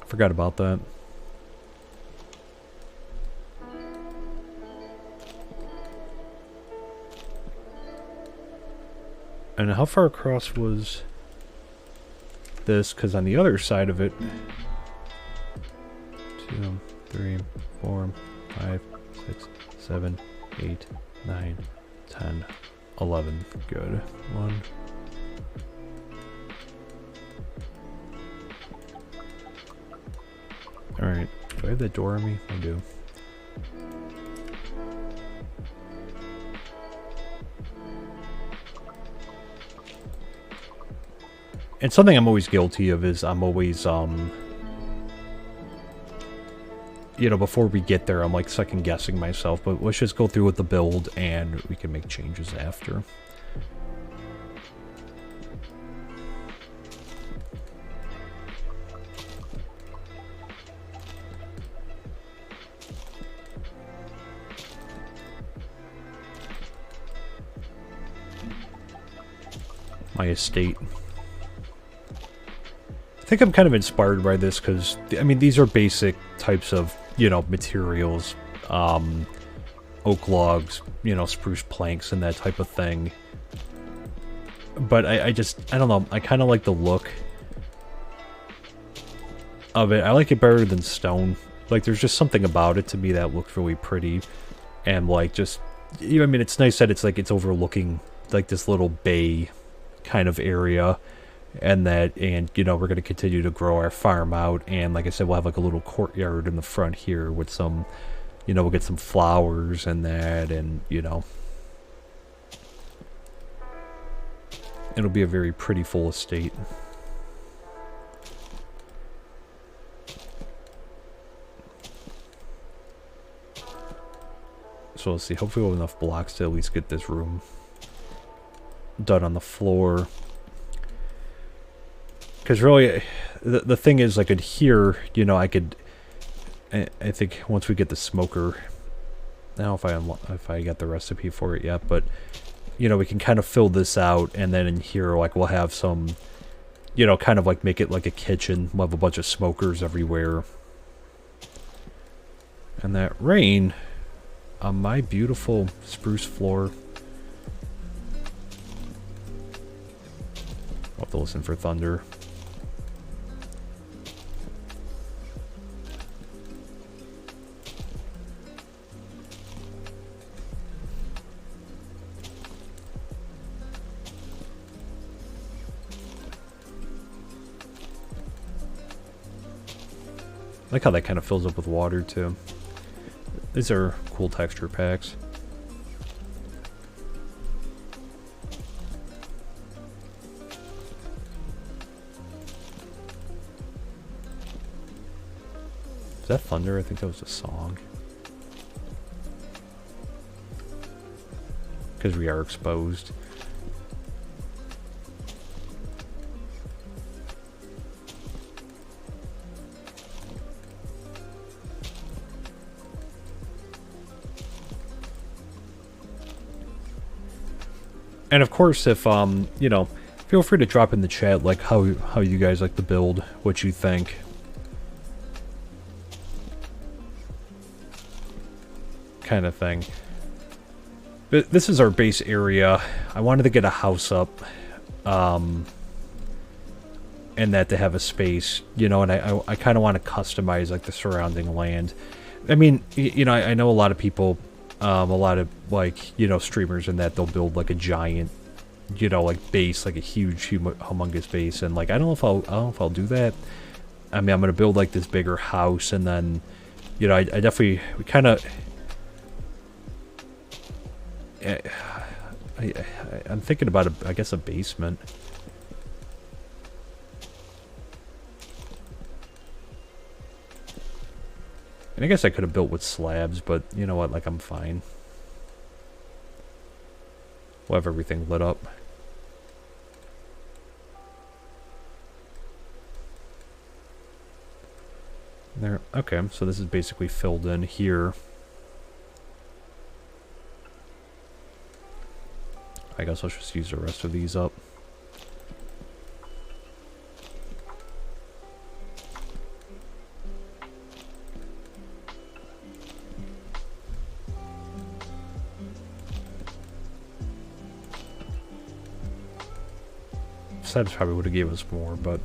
Forgot about that. And how far across was this? Because on the other side of it... 2, 3, 4, 5, 6, 7, 8, 9, 10, 11. Good. 1. Alright. Do I have that door on me? I do. And something I'm always guilty of is I'm always, you know, before we get there, I'm like second guessing myself, but let's just go through with the build and we can make changes after. My estate. I think I'm kind of inspired by this because, I mean, these are basic types of, you know, materials. Oak logs, you know, spruce planks and that type of thing. But I don't know, I kind of like the look of it. I like it better than stone. Like, there's just something about it to me that looks really pretty. And, like, just, you know, I mean, it's nice that it's, like, it's overlooking, like, this little bay kind of area. And you know, we're going to continue to grow our farm out, and like I said, we'll have like a little courtyard in the front here with some, you know, we'll get some flowers and that, and you know, it'll be a very pretty full estate. So let's see, hopefully we'll have enough blocks to at least get this room done on the floor. Because really, the thing is, I could hear, you know, I could I think once we get the smoker, now if I got the recipe for it yet, but you know, we can kind of fill this out, and then in here, like, we'll have some, you know, kind of like make it like a kitchen. We'll have a bunch of smokers everywhere. And that rain on my beautiful spruce floor. I'll have to listen for thunder. I like how that kind of fills up with water too. These are cool texture packs. Is that thunder? I think that was a song. Because we are exposed. And of course, if you know, feel free to drop in the chat like how you guys like the build, what you think. Kind of thing. But this is our base area. I wanted to get a house up, and that to have a space, you know, and I kind of want to customize like the surrounding land. I mean, you know, I know a lot of people, a lot of like, you know, streamers and that they'll build like a giant, you know, like base, like a huge, humongous base, and like I don't know if I'll do that. I mean, I'm gonna build like this bigger house, and then, you know, I definitely we kind of. I'm thinking about I guess a basement. And I guess I could have built with slabs, but you know what, like I'm fine. We'll have everything lit up. There, okay, so this is basically filled in here. I guess I'll just use the rest of these up. Slabs probably would have gave us more, but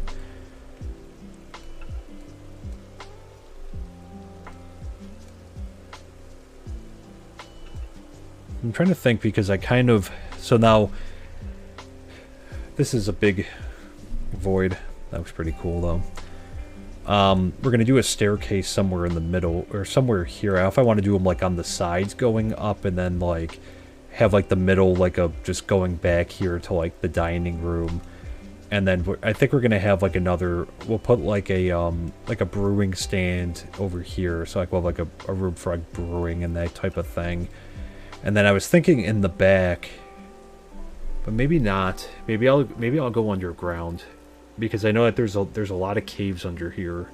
I'm trying to think because I kind of... So now, this is a big void. That looks pretty cool, though. We're going to do a staircase somewhere in the middle, or somewhere here. I don't know if I want to do them, like, on the sides going up, and then, like, have, like, the middle, like, just going back here to, like, the dining room. And then I think we're going to have, like, another... We'll put, like a brewing stand over here. So, like, we'll have, like, a room for, like, brewing and that type of thing. And then I was thinking in the back... But maybe not. Maybe I'll go underground, because I know that there's a lot of caves under here.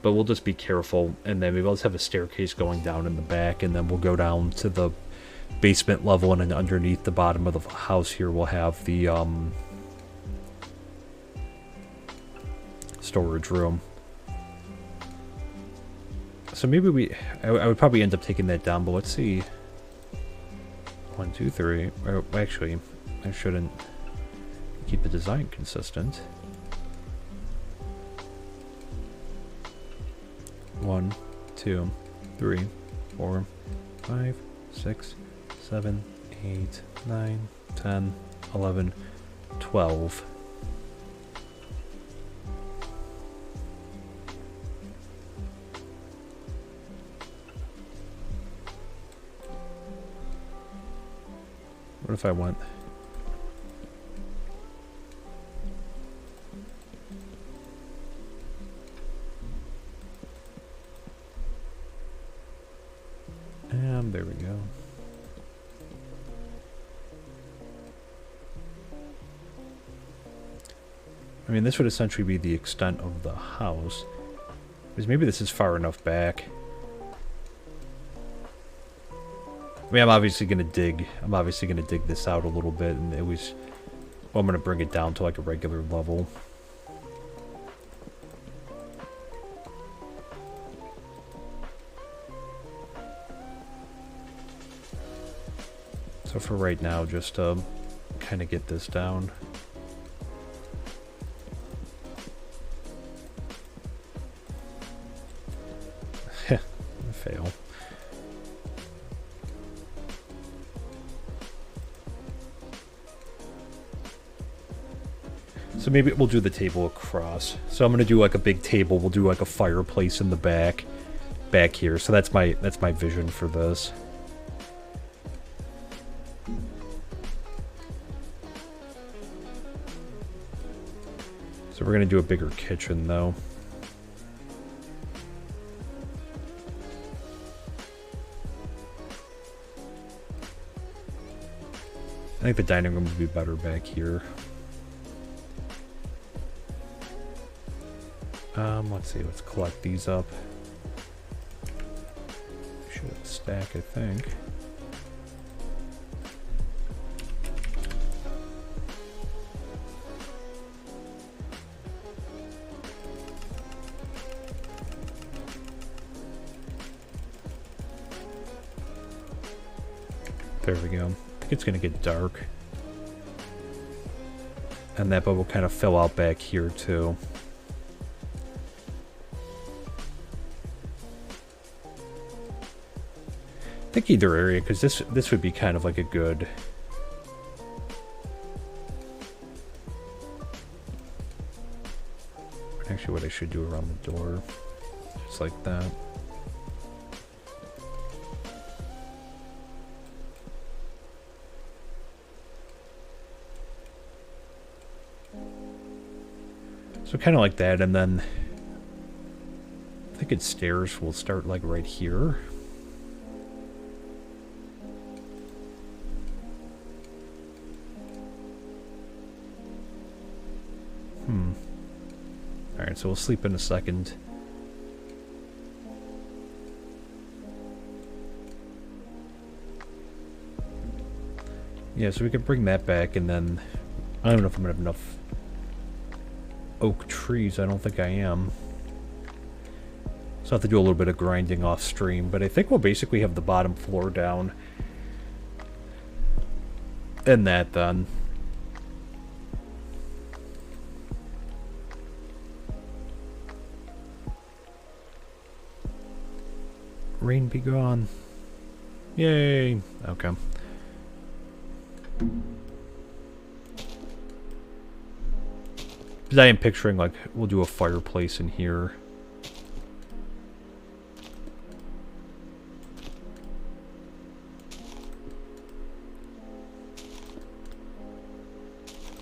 But we'll just be careful, and then maybe I'll just have a staircase going down in the back, and then we'll go down to the basement level, and then underneath the bottom of the house here we'll have the storage room. So maybe I would probably end up taking that down, but let's see. 1, 2, 3. Oh, actually, I shouldn't keep the design consistent. 1, 2, 3, 4, 5, 6, 7, 8, 9, 10, 11, 12. What if I went... And there we go. I mean, this would essentially be the extent of the house. Because maybe this is far enough back. I mean, I'm obviously gonna dig this out a little bit, and it was... Well, I'm gonna bring it down to like a regular level. So for right now, just kind of get this down. Fail. So maybe we'll do the table across. So I'm gonna do like a big table. We'll do like a fireplace in the back here. So that's my vision for this. So we're gonna do a bigger kitchen though. I think the dining room would be better back here. Let's see, let's collect these up. Should have a stack, I think. There we go. I think it's gonna get dark. And that bubble kind of fill out back here too. I think either area, because this would be kind of like a good... Actually, what I should do around the door, just like that. So kind of like that, and then I think its stairs will start like right here. Alright, so we'll sleep in a second. Yeah, so we can bring that back, and then I don't know if I'm gonna have enough oak trees. I don't think I am. So I have to do a little bit of grinding off stream, but I think we'll basically have the bottom floor down. And that done. Rain be gone. Yay! Okay. Because I am picturing, like, we'll do a fireplace in here.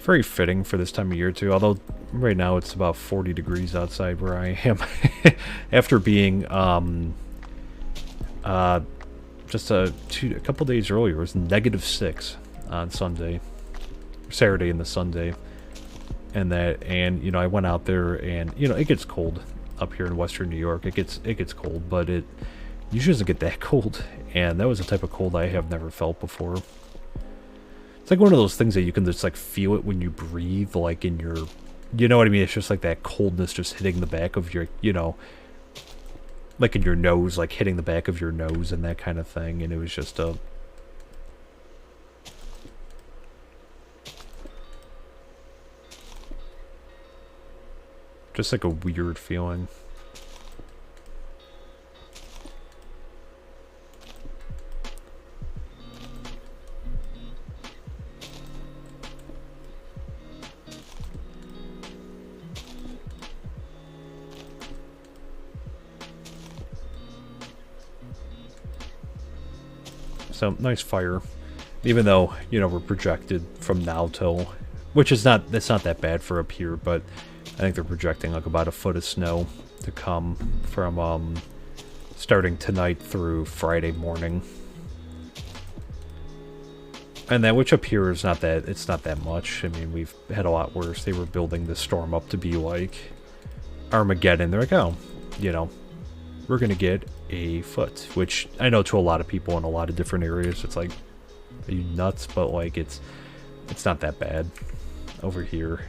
Very fitting for this time of year, too. Although, right now it's about 40 degrees outside where I am. After being, just a couple days earlier, it was -6 on Sunday. Saturday and the Sunday. And you know, I went out there, and you know, it gets cold up here in Western New York. It gets cold, but it usually doesn't get that cold. And that was a type of cold I have never felt before. It's like one of those things that you can just like feel it when you breathe, like in your, you know what I mean? It's just like that coldness just hitting the back of your, you know, like in your nose, like hitting the back of your nose and that kind of thing. And it was just a... just like a weird feeling. So, nice fire. Even though, you know, we're projected from now till... which is not... that's not that bad for up here, but I think they're projecting like about a foot of snow to come from, starting tonight through Friday morning. And that, which up here is not that... it's not that much. I mean, we've had a lot worse. They were building this storm up to be like Armageddon. They're like, oh, you know, we're going to get a foot, which I know to a lot of people in a lot of different areas, it's like, are you nuts? But like, it's not that bad over here.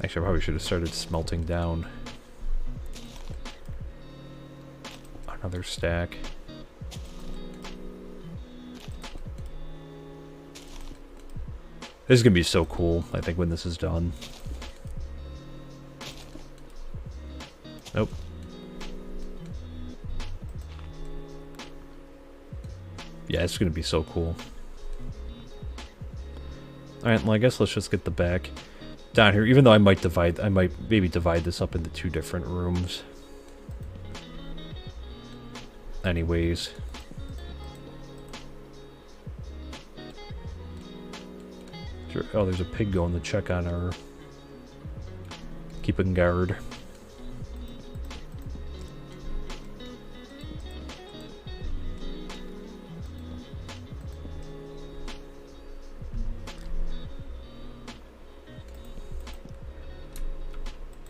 Actually, I probably should have started smelting down another stack. This is going to be so cool, I think, when this is done. Nope. Yeah, it's going to be so cool. Alright, well, I guess let's just get the back down here. Even though I might maybe divide this up into 2 different rooms. Anyways. Sure. Oh, there's a pig going to check on our... keeping guard.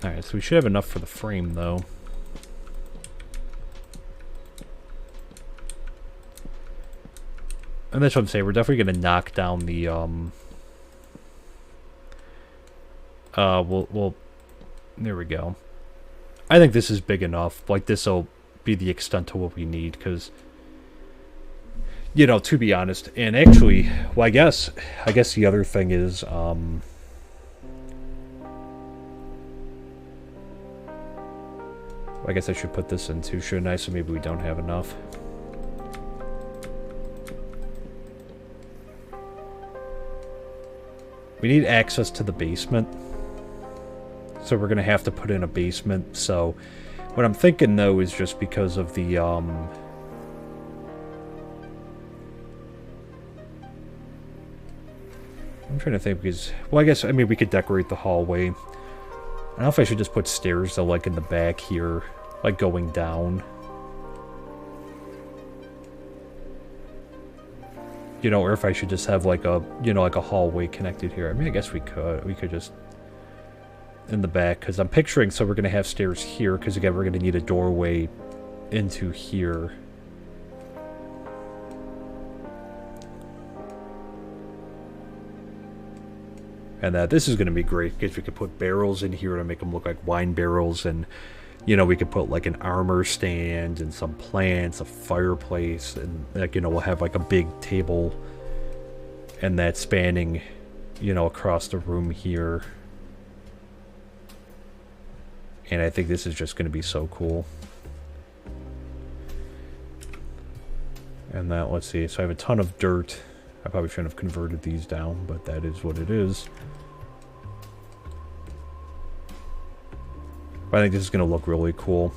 Alright, so we should have enough for the frame, though. And that's what I'm saying, we're definitely going to knock down the, well, there we go. I think this is big enough. Like, this will be the extent to what we need, because, you know, to be honest, and actually, well, I guess the other thing is, I guess I should put this in too, shouldn't I? So maybe we don't have enough. We need access to the basement. So we're going to have to put in a basement. So what I'm thinking, though, is just because of the... I'm trying to think because... Well, I mean, we could decorate the hallway. I don't know if I should just put stairs, though, like in the back here, like going down. You know, or if I should just have like a, you know, like a hallway connected here. I mean, I guess we could. We could just in the back, because I'm picturing, so we're going to have stairs here, because again, we're going to need a doorway into here. And this is going to be great, because we could put barrels in here to make them look like wine barrels, and, you know, we could put, like, an armor stand, and some plants, a fireplace, and, like, you know, we'll have, like, a big table, and that spanning, you know, across the room here. And I think this is just going to be so cool. And that, let's see, so I have a ton of dirt. I probably shouldn't have converted these down, but that is what it is. But I think this is going to look really cool.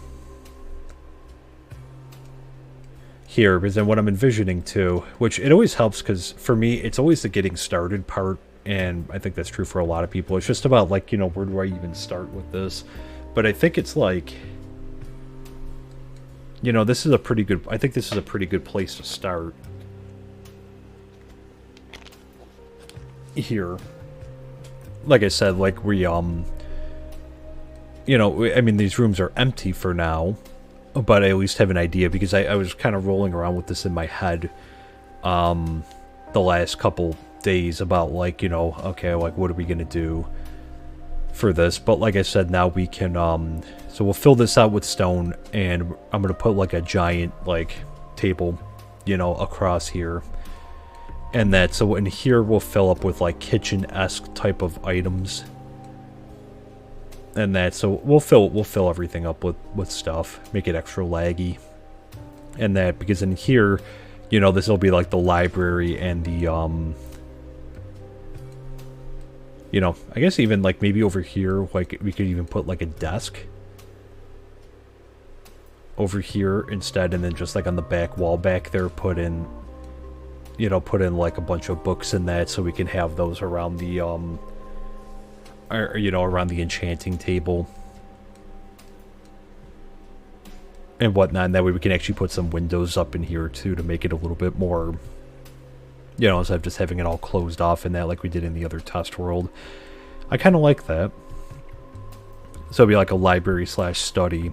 Here, because then what I'm envisioning too, which it always helps, because for me, it's always the getting started part, and I think that's true for a lot of people. It's just about, like, you know, where do I even start with this? But I think it's like, you know, this is a pretty good, I think this is a pretty good place to start. Here. Like I said, like we, you know, I mean, these rooms are empty for now, but I at least have an idea, because I was kind of rolling around with this in my head, the last couple days about, like, you know, okay, like, what are we going to do for this? But like I said, now we can, so we'll fill this out with stone, and I'm going to put, like, a giant, like, table, you know, across here. And that, so in here we'll fill up with, like, kitchen-esque type of items. And that, so we'll fill everything up with stuff, make it extra laggy. And that, because in here, you know, this will be like the library and the, you know, I guess even like maybe over here, like we could even put like a desk over here instead, and then just like on the back wall back there, put in, you know, put in like a bunch of books in that, so we can have those around the, or, you know, around the enchanting table and whatnot. And that way we can actually put some windows up in here too, to make it a little bit more, you know, instead of just having it all closed off in that, like we did in the other test world. I kind of like that. So it'll be like a library slash study.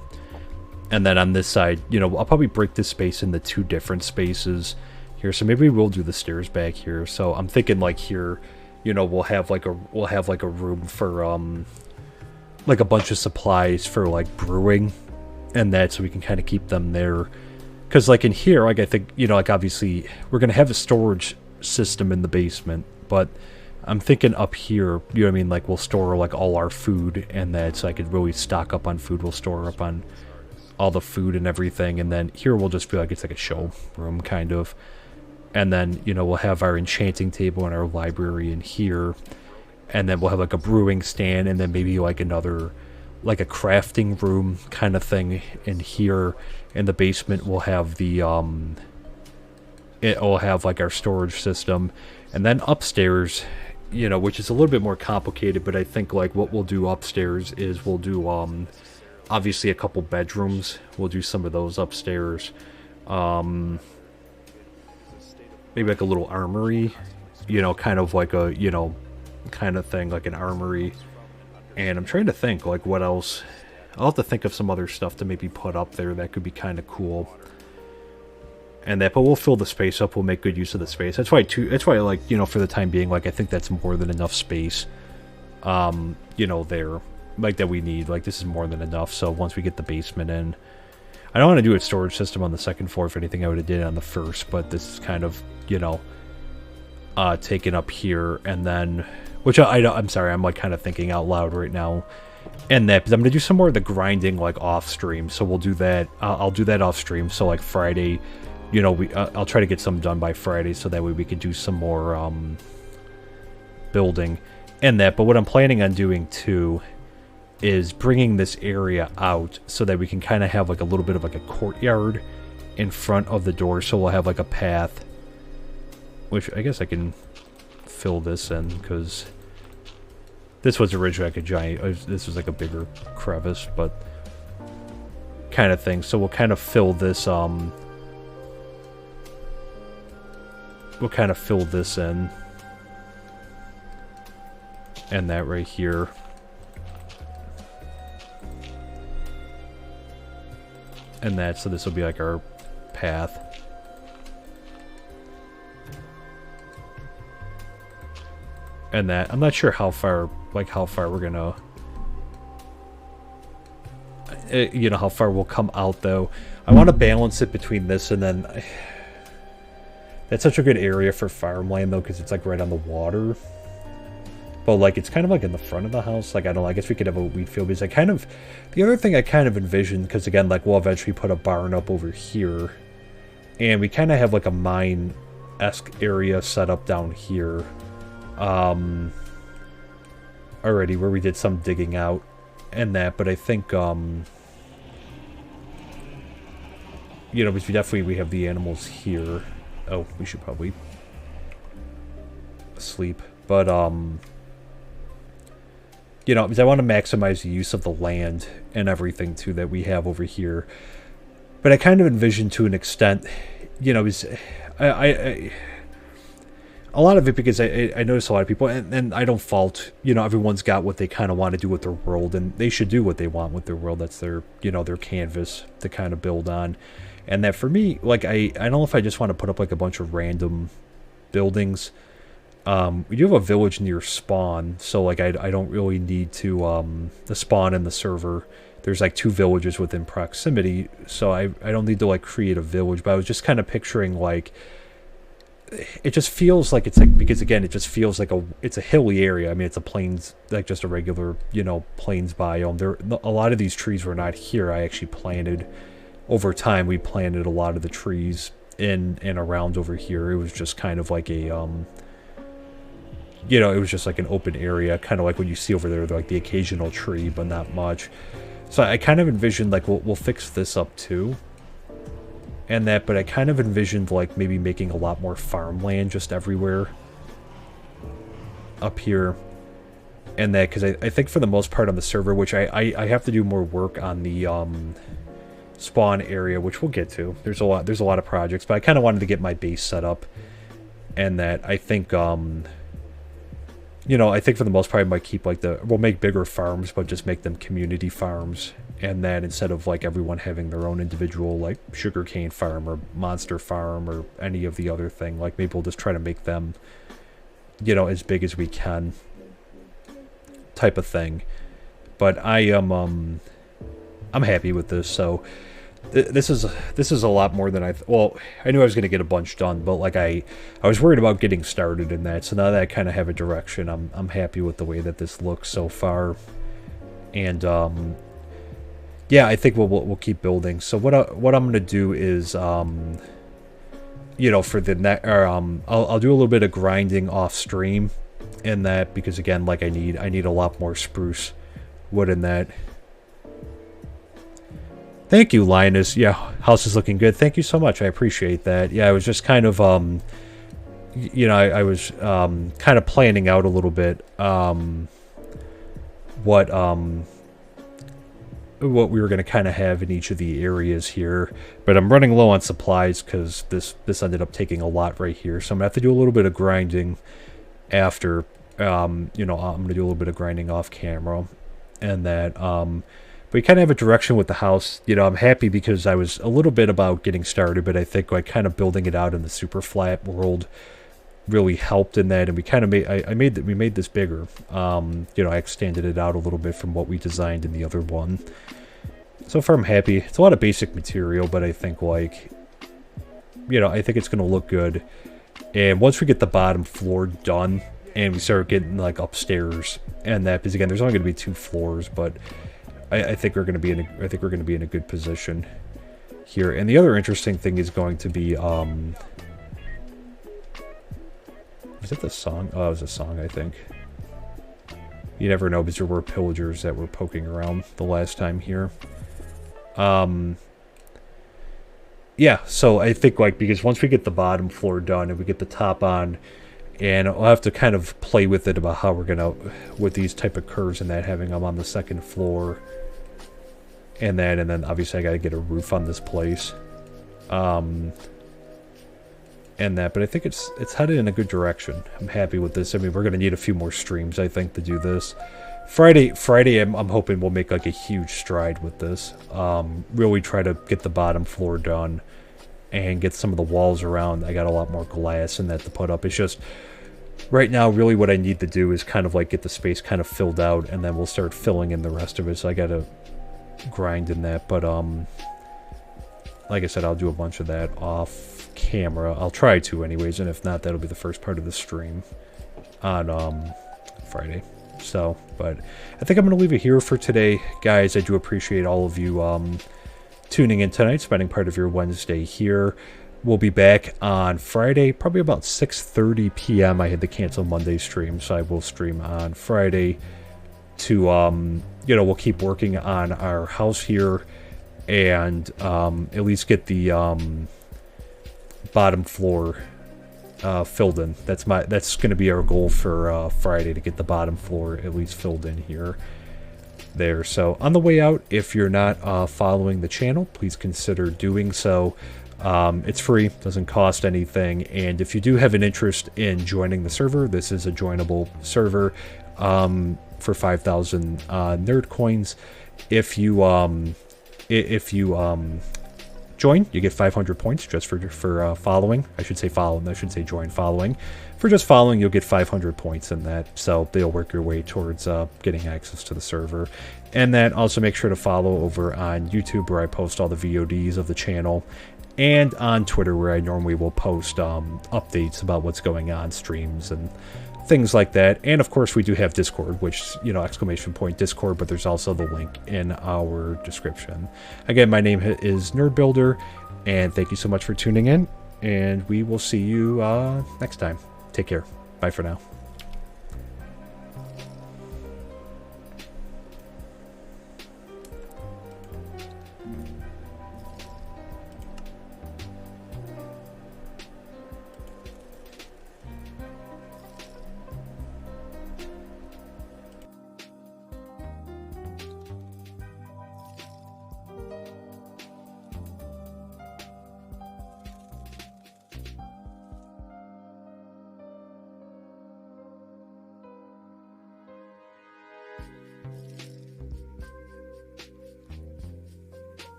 And then on this side, you know, I'll probably break this space into 2 different spaces here. So maybe we'll do the stairs back here. So I'm thinking like here, you know, we'll have like a room for like a bunch of supplies for like brewing and that, so we can kind of keep them there. Because like in here, like I think, you know, like obviously we're gonna have a storage system in the basement, but I'm thinking up here, you know what I mean, like we'll store like all our food and that, so I could really stock up on food. We'll store up on all the food and everything, and then here we'll just feel like it's like a show room kind of. And then, you know, we'll have our enchanting table and our library in here, and then we'll have like a brewing stand, and then maybe like another, like a crafting room kind of thing in here. In the basement we'll have the it'll have like our storage system. And then upstairs, you know, which is a little bit more complicated, but I think like what we'll do upstairs is we'll do obviously a couple bedrooms. We'll do some of those upstairs. Maybe like a little armory, you know, kind of like a, you know, kind of thing, like an armory. And I'm trying to think like what else. I'll have to think of some other stuff to maybe put up there that could be kind of cool. And that, but we'll fill the space up. We'll make good use of the space. That's why like, you know, for the time being, like I think that's more than enough space. You know, there, like that we need. Like this is more than enough. So once we get the basement in, I don't want to do a storage system on the second floor. If anything, I would have did it on the first. But this is kind of, you know, taken up here, and then, which I'm sorry, I'm like kind of thinking out loud right now. And that, because I'm gonna do some more of the grinding like off stream. So we'll do that. I'll do that off stream. So like Friday, you know, I'll try to get some done by Friday, so that way we could do some more building and that. But what I'm planning on doing too is bringing this area out so that we can kind of have like a little bit of like a courtyard in front of the door. So we'll have like a path, which I guess I can fill this in, because this was originally like a giant, this was like a bigger crevice, but kind of thing. So we'll kind of fill this, we'll kind of fill this in. And that right here. And that, so this will be like our path. And that, I'm not sure how far, like how far we're gonna, you know, how far we'll come out though. I want to balance it between this and then, that's such a good area for farmland though, because it's like right on the water. But like it's kind of like in the front of the house. Like I don't know, I guess we could have a wheat field, because I kind of, the other thing I kind of envisioned, because again, like we'll eventually put a barn up over here, and we kind of have like a mine-esque area set up down here. Already, where we did some digging out and that, but I think you know, because we have the animals here. Oh, we should probably sleep, but you know, because I want to maximize the use of the land and everything too that we have over here. But I kind of envision to an extent, you know, is I a lot of it, because I notice a lot of people, and I don't fault, you know, everyone's got what they kind of want to do with their world, and they should do what they want with their world. That's their, you know, their canvas to kind of build on. And that for me, like, I don't know if I just want to put up like a bunch of random buildings. We do have a village near spawn, so like I don't really need to, the spawn and the server, there's like 2 villages within proximity, so I don't need to like create a village. But I was just kind of picturing like, it just feels like it's like, because again, it just feels like it's a hilly area. I mean, it's a plains, like just a regular, you know, plains biome. There, a lot of these trees were not here. I actually planted, over time, we planted a lot of the trees in and around over here. It was just kind of like a, you know, it was just like an open area, kind of like what you see over there, like the occasional tree, but not much. So I kind of envisioned like, we'll fix this up too. And that, but I kind of envisioned like maybe making a lot more farmland just everywhere up here. And that, because I think for the most part on the server, which I have to do more work on the spawn area, which we'll get to. There's a lot of projects, but I kind of wanted to get my base set up. And that I think you know, I think for the most part I might keep like we'll make bigger farms, but just make them community farms. And then instead of like everyone having their own individual like sugarcane farm or monster farm or any of the other thing, like maybe we'll just try to make them, you know, as big as we can type of thing. But I am I'm happy with this. So this is a lot more than well, I knew I was going to get a bunch done, but like I was worried about getting started in that. So now that I kind of have a direction, I'm happy with the way that this looks so far. And yeah, I think we'll keep building. So what I'm going to do is you know, for the next, I'll do a little bit of grinding off stream in that, because again, like I need a lot more spruce wood in that. Thank you, Linus. Yeah, house is looking good. Thank you so much. I appreciate that. Yeah, I was just kind of you know, I was kind of planning out a little bit what we were going to kind of have in each of the areas here, but I'm running low on supplies because this ended up taking a lot right here, so I'm gonna have to do a little bit of grinding after. You know, I'm gonna do a little bit of grinding off camera, and that but we kind of have a direction with the house. You know, I'm happy because I was a little bit about getting started, but I think like kind of building it out in the super flat world really helped in that, and we kind of made we made this bigger. You know, I extended it out a little bit from what we designed in the other one. So far I'm happy. It's a lot of basic material, but I think like, you know, I think it's gonna look good. And once we get the bottom floor done and we start getting like upstairs and that, because again there's only gonna be 2 floors, but I think we're gonna be in a good position here. And the other interesting thing is going to be is it the song? Oh, it was a song, I think. You never know, because there were pillagers that were poking around the last time here. Yeah, so I think, like, because once we get the bottom floor done and we get the top on, and I'll have to kind of play with it about how we're gonna, with these type of curves and that, having them on the 2nd floor. And then obviously I gotta get a roof on this place. And that, but I think it's headed in a good direction. I'm happy with this. I mean, we're gonna need a few more streams, I think, to do this. Friday, I'm hoping we'll make like a huge stride with this. Really try to get the bottom floor done and get some of the walls around. I got a lot more glass and that to put up. It's just right now, really what I need to do is kind of like get the space kind of filled out, and then we'll start filling in the rest of it. So I gotta grind in that, but like I said, I'll do a bunch of that off camera. I'll try to anyways, and if not, that'll be the first part of the stream on Friday. So, but I think I'm going to leave it here for today, guys. I do appreciate all of you tuning in tonight, spending part of your Wednesday here. We'll be back on Friday, probably about 6:30 p.m. I had to cancel Monday stream, so I will stream on Friday to, you know, we'll keep working on our house here and at least get the bottom floor filled in. That's going to be our goal for Friday, to get the bottom floor at least filled in here. There. So on the way out, if you're not following the channel, please consider doing so. It's free, doesn't cost anything, and if you do have an interest in joining the server, this is a joinable server for 5,000 nerd coins. If you join, you get 500 points just for following. I should say following. I should say join following. For just following, you'll get 500 points in that. So they'll work your way towards getting access to the server. And then also make sure to follow over on YouTube, where I post all the VODs of the channel, and on Twitter, where I normally will post updates about what's going on, streams and things like that. And of course, we do have Discord, which, you know, / Discord, but there's also the link in our description. Again, my name is Nerd Builder, and thank you so much for tuning in, and we will see you next time. Take care. Bye for now.